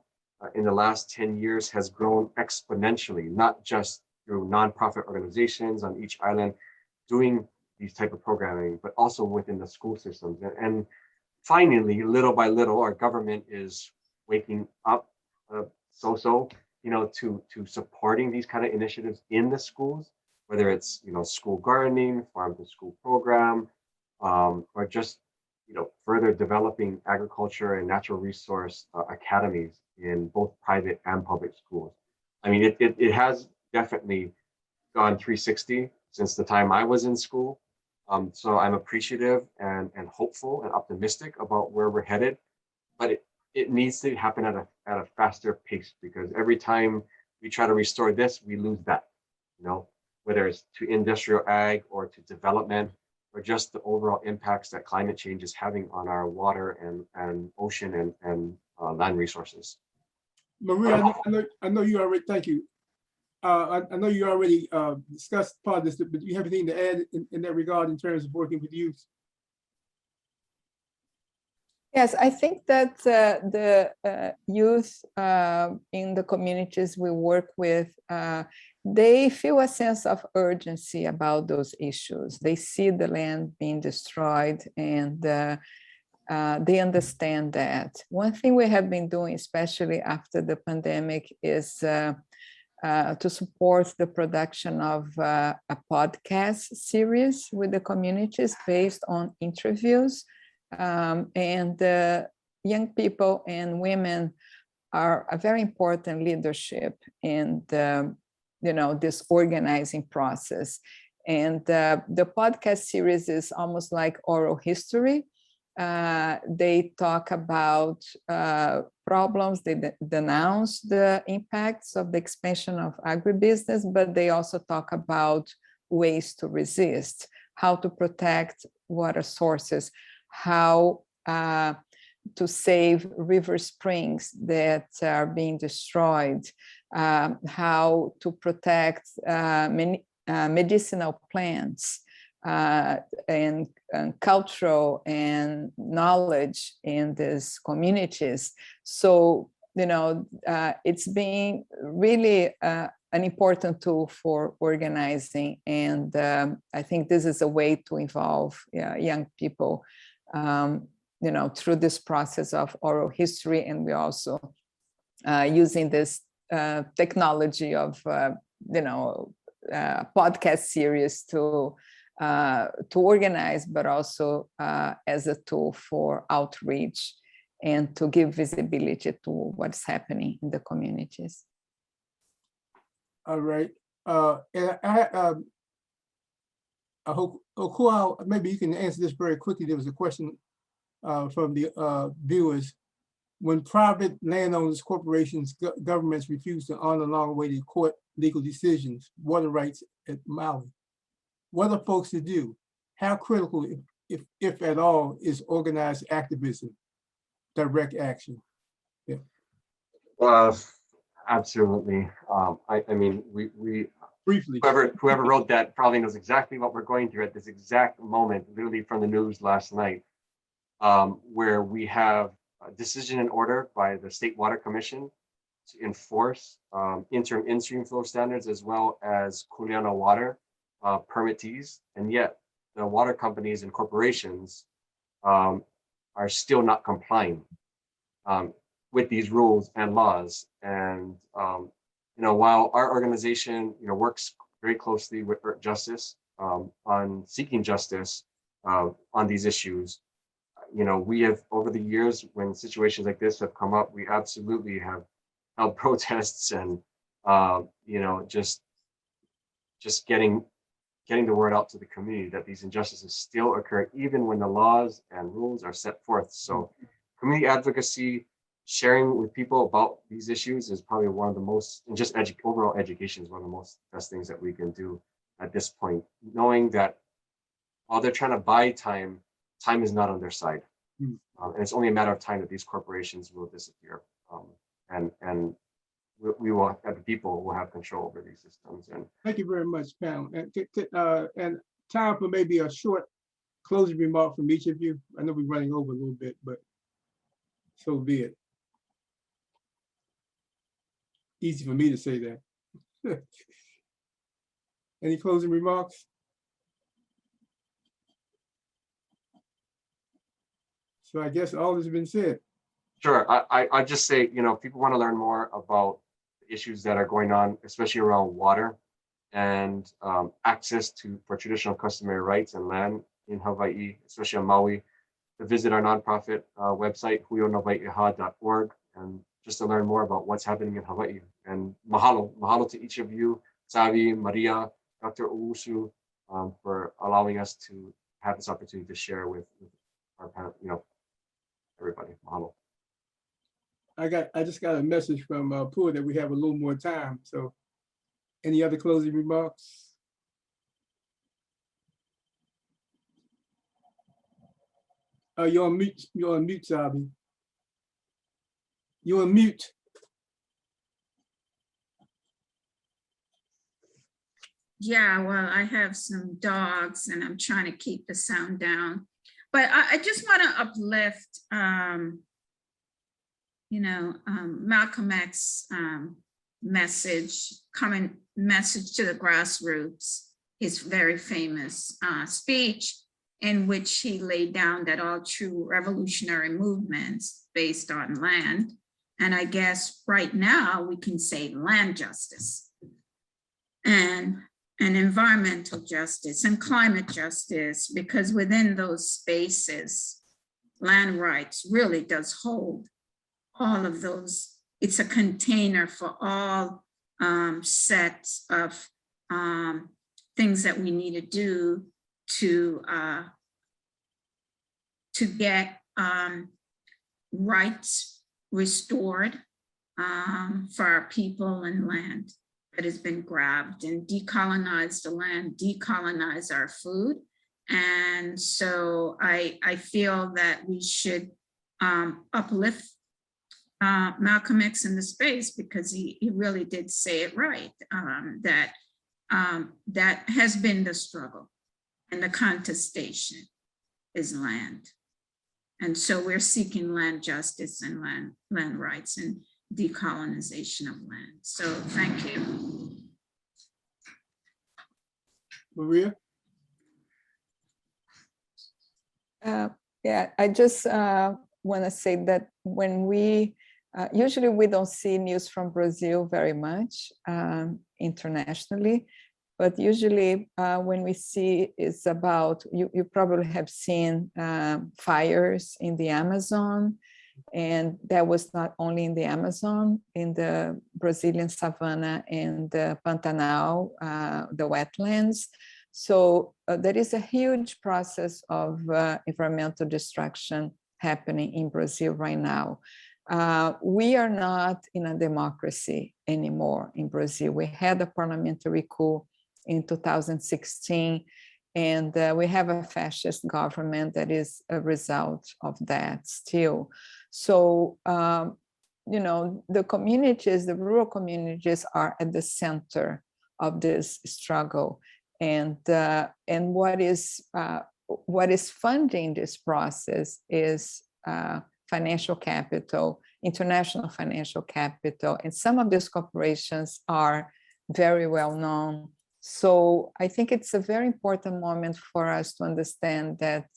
in the last 10 years has grown exponentially, not just through nonprofit organizations on each island doing these type of programming, but also within the school systems. And finally, little by little, our government is waking up to supporting these kind of initiatives in the schools, whether it's, school gardening, farm to school program, or just, further developing agriculture and natural resource academies in both private and public schools. I mean, it has definitely gone 360 since the time I was in school. So I'm appreciative and hopeful and optimistic about where we're headed, but it needs to happen at a faster pace, because every time we try to restore this, we lose that, whether it's to industrial ag or to development, or just the overall impacts that climate change is having on our water and ocean and land resources. Maria, I know you already, thank you. I know you already discussed part of this, but do you have anything to add in that regard in terms of working with youth? Yes, I think that the youth in the communities we work with, they feel a sense of urgency about those issues. They see the land being destroyed, and they understand that. One thing we have been doing, especially after the pandemic, is to support the production of a podcast series with the communities based on interviews. And young people and women are a very important leadership in this organizing process. And the podcast series is almost like oral history. They talk about problems, they denounce the impacts of the expansion of agribusiness, but they also talk about ways to resist, how to protect water sources, how to save river springs that are being destroyed, how to protect medicinal plants, and cultural and knowledge in these communities. So, you know, it's been really an important tool for organizing. And I think this is a way to involve young people, you know, through this process of oral history. And we're also using this technology of, you know, podcast series to organize, but also as a tool for outreach and to give visibility to what's happening in the communities. All right. And I Hōkūao, maybe you can answer this very quickly. There was a question from the viewers. When private landowners, corporations, governments refuse to honor long-awaited court legal decisions, water rights at Maui, what are folks to do? How critical, if at all, is organized activism, direct action? Yeah. Well, absolutely. I mean, we Briefly. Whoever wrote that probably knows exactly what we're going through at this exact moment, literally from the news last night, where we have a decision in order by the State Water Commission to enforce interim in-stream flow standards as well as Kuleana water permittees, and yet the water companies and corporations are still not complying with these rules and laws. And you know, while our organization, you know, works very closely with Earth Justice on seeking justice on these issues, you know, we have over the years, when situations like this have come up, we absolutely have held protests and you know, just getting the word out to the community that these injustices still occur even when the laws and rules are set forth. So community advocacy, sharing with people about these issues is probably one of the most, and just overall education is one of the most best things that we can do at this point, knowing that while they're trying to buy time, time is not on their side. And it's only a matter of time that these corporations will disappear. And we will, as the people, will have control over these systems. And thank you very much, panel. And time for maybe a short closing remark from each of you. I know we're running over a little bit, but so be it. Easy for me to say that. Any closing remarks? So I guess all has been said. sure, I just say, you know, if people want to learn more about the issues that are going on, especially around water and access for traditional customary rights and land in Hawaii, especially on Maui, to visit our nonprofit website, huionawaiʻiha.org, and just to learn more about what's happening in Hawaii. And mahalo to each of you, Savi, Maria, Dr. Owusu, for allowing us to have this opportunity to share with our, you know, everybody. Mahalo. I just got a message from Pua that we have a little more time. So any other closing remarks? You're on mute. You're on mute, Savi. You're on mute. Yeah, well, I have some dogs and I'm trying to keep the sound down. But I just want to uplift, you know, Malcolm X's message to the grassroots, his very famous speech, in which he laid down that all true revolutionary movements based on land. And I guess right now we can say land justice and environmental justice and climate justice, because within those spaces, land rights really does hold all of those. It's a container for all sets of things that we need to do to get rights restored for our people and land that has been grabbed, and decolonize the land, decolonize our food. And so I feel that we should uplift Malcolm X in the space, because he really did say it right, that has been the struggle. and the contestation is land. And so we're seeking land justice and land rights and decolonization of land. So thank you. Maria? Yeah, I just want to say that when we, usually we don't see news from Brazil very much internationally, but usually when we see it's about, you probably have seen fires in the Amazon, and that was not only in the Amazon, in the Brazilian savanna and the Pantanal, the wetlands. So there is a huge process of environmental destruction happening in Brazil right now. We are not in a democracy anymore in Brazil. We had a parliamentary coup in 2016, and we have a fascist government that is a result of that still. So, you know, the communities, the rural communities are at the center of this struggle. And what is funding this process is financial capital, international financial capital, and some of these corporations are very well known. So I think it's a very important moment for us to understand that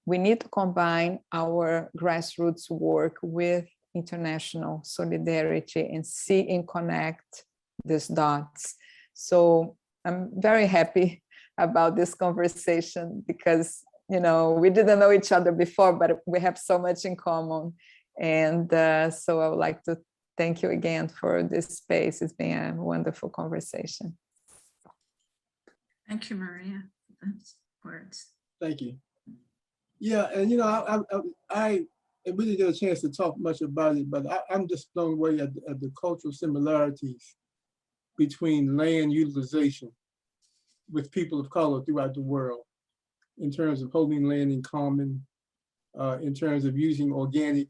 we need to combine our grassroots work with international solidarity and see and connect these dots. So I'm very happy about this conversation because, you know, we didn't know each other before, but we have so much in common. And so I would like to thank you again for this space. It's been a wonderful conversation. Thank you, Maria, for those words. Thank you. Yeah, and you know, I really didn't get a chance to talk much about it, but I'm just blown away at the cultural similarities between land utilization with people of color throughout the world, in terms of holding land in common, in terms of using organic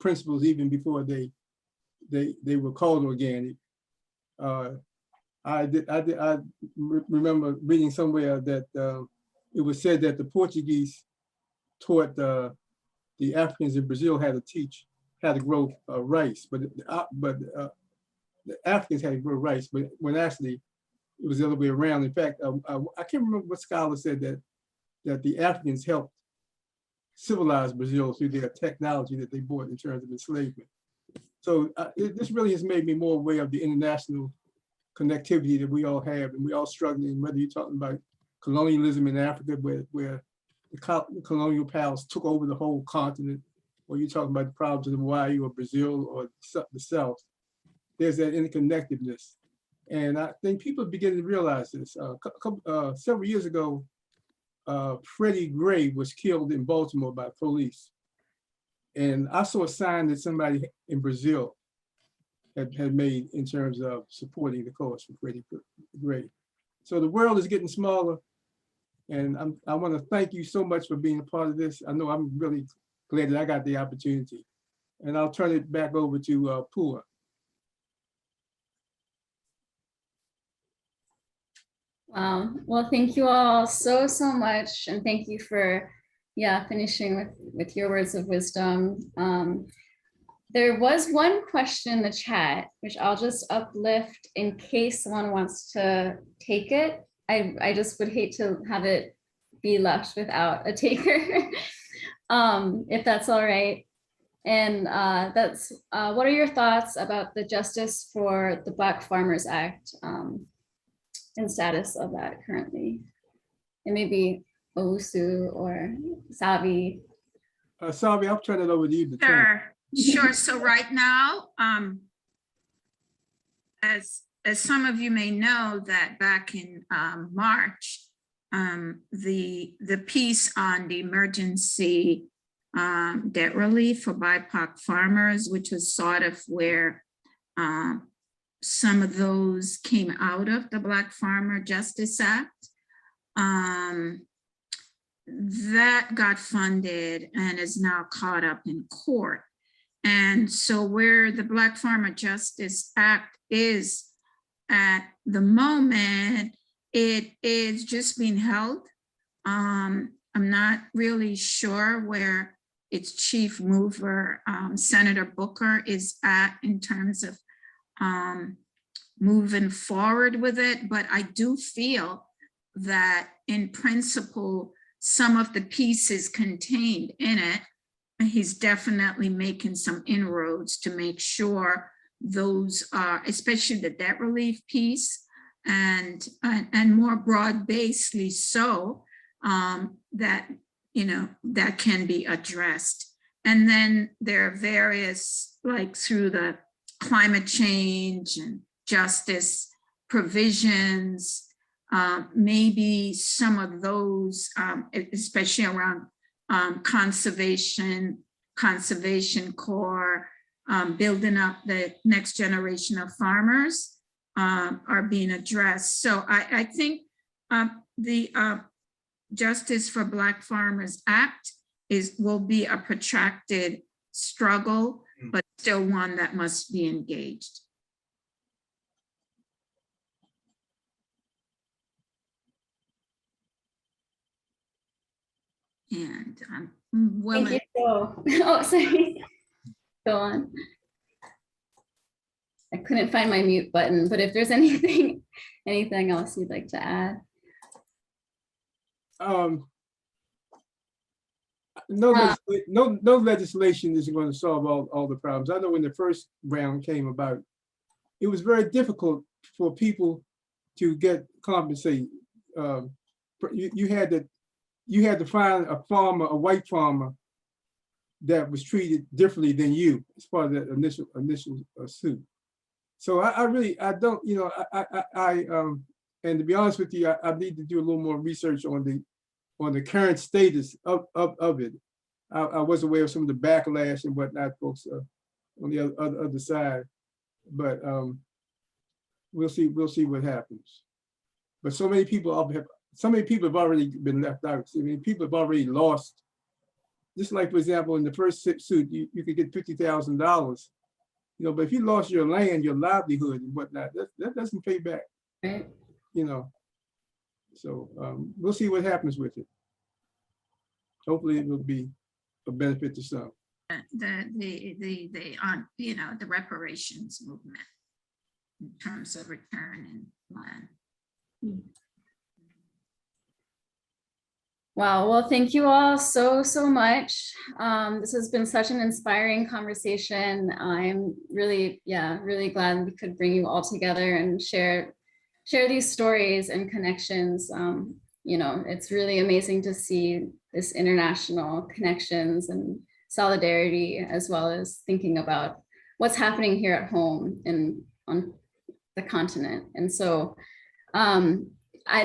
principles even before they were called organic. I remember reading somewhere that it was said that the Portuguese taught the Africans in Brazil how to grow rice, but the Africans had to grow rice, but when actually it was the other way around. In fact, I can't remember what scholar said that the Africans helped civilize Brazil through their technology that they brought in terms of enslavement. So this really has made me more aware of the international connectivity that we all have, and we all struggling, whether you're talking about colonialism in Africa, where the colonial powers took over the whole continent, or you're talking about the problems in Hawaii or Brazil or the South. There's that interconnectedness. And I think people are beginning to realize this. Several years ago, Freddie Gray was killed in Baltimore by police. And I saw a sign that somebody in Brazil had made in terms of supporting the cause for Freddie Gray. So the world is getting smaller. And I want to thank you so much for being a part of this. I know I'm really glad that I got the opportunity. And I'll turn it back over to Pua. Wow. Well, thank you all so much. And thank you for, finishing with your words of wisdom. There was one question in the chat, which I'll just uplift in case someone wants to take it. I just would hate to have it be left without a taker, if that's all right. And that's, what are your thoughts about the Justice for the Black Farmers Act and status of that currently? And maybe Owusu or Savi. Savi, I'll turn it over to you. Sure. So right now, as some of you may know, that back in March, the piece on the emergency debt relief for BIPOC farmers, which was sort of where some of those came out of the Black Farmer Justice Act, that got funded and is now caught up in court. And so where the Black Farmer Justice Act is at the moment it is just being held. I'm not really sure where its chief mover, Senator Booker, is at in terms of moving forward with it, but I do feel that in principle, some of the pieces contained in it, he's definitely making some inroads to make sure those are, especially the debt relief piece, and more broad-basedly so, that, you know, that can be addressed. And then there are various, like through the climate change and justice provisions, maybe some of those, especially around conservation corps, building up the next generation of farmers, are being addressed. So I think the Justice for Black Farmers Act will be a protracted struggle, but still one that must be engaged. And I'm willing. Thank you. Oh, sorry. Go on. I couldn't find my mute button, but if there's anything else you'd like to add. No legislation is going to solve all the problems. I know when the first round came about, it was very difficult for people to get compensated. You had to find a farmer, a white farmer, that was treated differently than you as part of that initial suit. So I don't, you know, and to be honest with you, I need to do a little more research on the current status of it. I was aware of some of the backlash and whatnot, folks, on the other side, but we'll see what happens. But so many people have already been left out. I mean, people have already lost. Just like, for example, in the first suit, you could get $50,000. You know, but if you lost your land, your livelihood and whatnot, that doesn't pay back. Right. You know, so we'll see what happens with it. Hopefully, it will be a benefit to some. You know, the reparations movement in terms of return and land. Wow, well, thank you all so much. This has been such an inspiring conversation. I'm really glad we could bring you all together and share these stories and connections. You know, it's really amazing to see this international connections and solidarity, as well as thinking about what's happening here at home and on the continent. And so,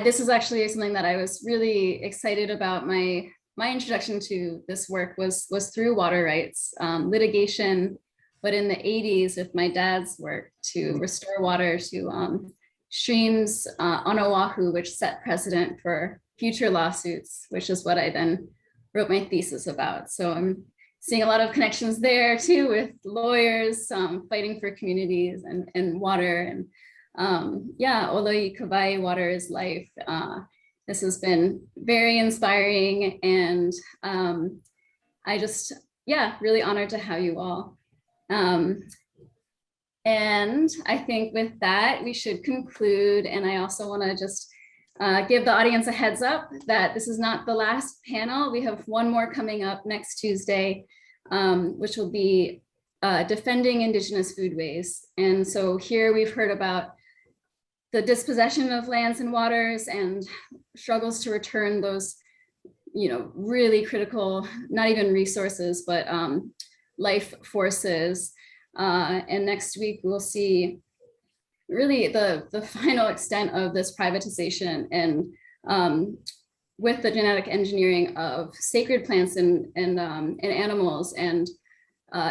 this is actually something that I was really excited about. My introduction to this work was through water rights litigation, but in the 80s with my dad's work to restore water to streams on Oahu, which set precedent for future lawsuits, which is what I then wrote my thesis about. So I'm seeing a lot of connections there too with lawyers fighting for communities and water. And Oloi Kawai, water is life. This has been very inspiring, and I just, really honored to have you all. And I think with that, we should conclude. And I also want to just give the audience a heads up that this is not the last panel. We have one more coming up next Tuesday, which will be defending Indigenous foodways. And so here we've heard about the dispossession of lands and waters and struggles to return those, you know, really critical, not even resources, but life forces. And next week we'll see really the final extent of this privatization and with the genetic engineering of sacred plants and animals and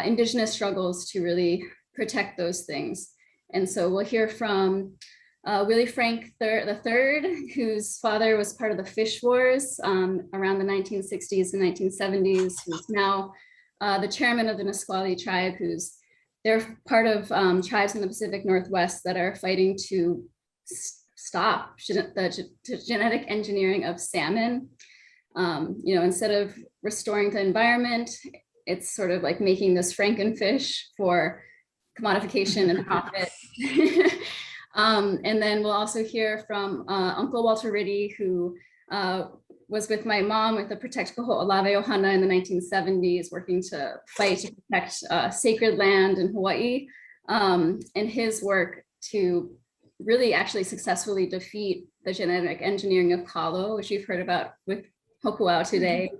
Indigenous struggles to really protect those things. And so we'll hear from Willie Frank III, whose father was part of the fish wars around the 1960s and 1970s, who's now the chairman of the Nisqually tribe, they're part of tribes in the Pacific Northwest that are fighting to stop the genetic engineering of salmon. Instead of restoring the environment, it's sort of like making this Frankenfish for commodification and profit. And then we'll also hear from Uncle Walter Riddy, who was with my mom with the Protect Ho'olawe Ohana in the 1970s, working to fight to protect sacred land in Hawaii, and his work to really actually successfully defeat the genetic engineering of kalo, which you've heard about with Hōkūao today.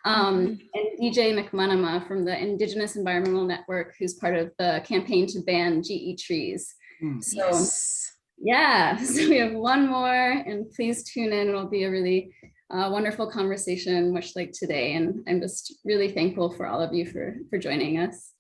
And DJ McManama from the Indigenous Environmental Network, who's part of the campaign to ban GE trees. So Yes. yeah, so we have one more, and please tune in. It'll be a really wonderful conversation, much like today. And I'm just really thankful for all of you for joining us.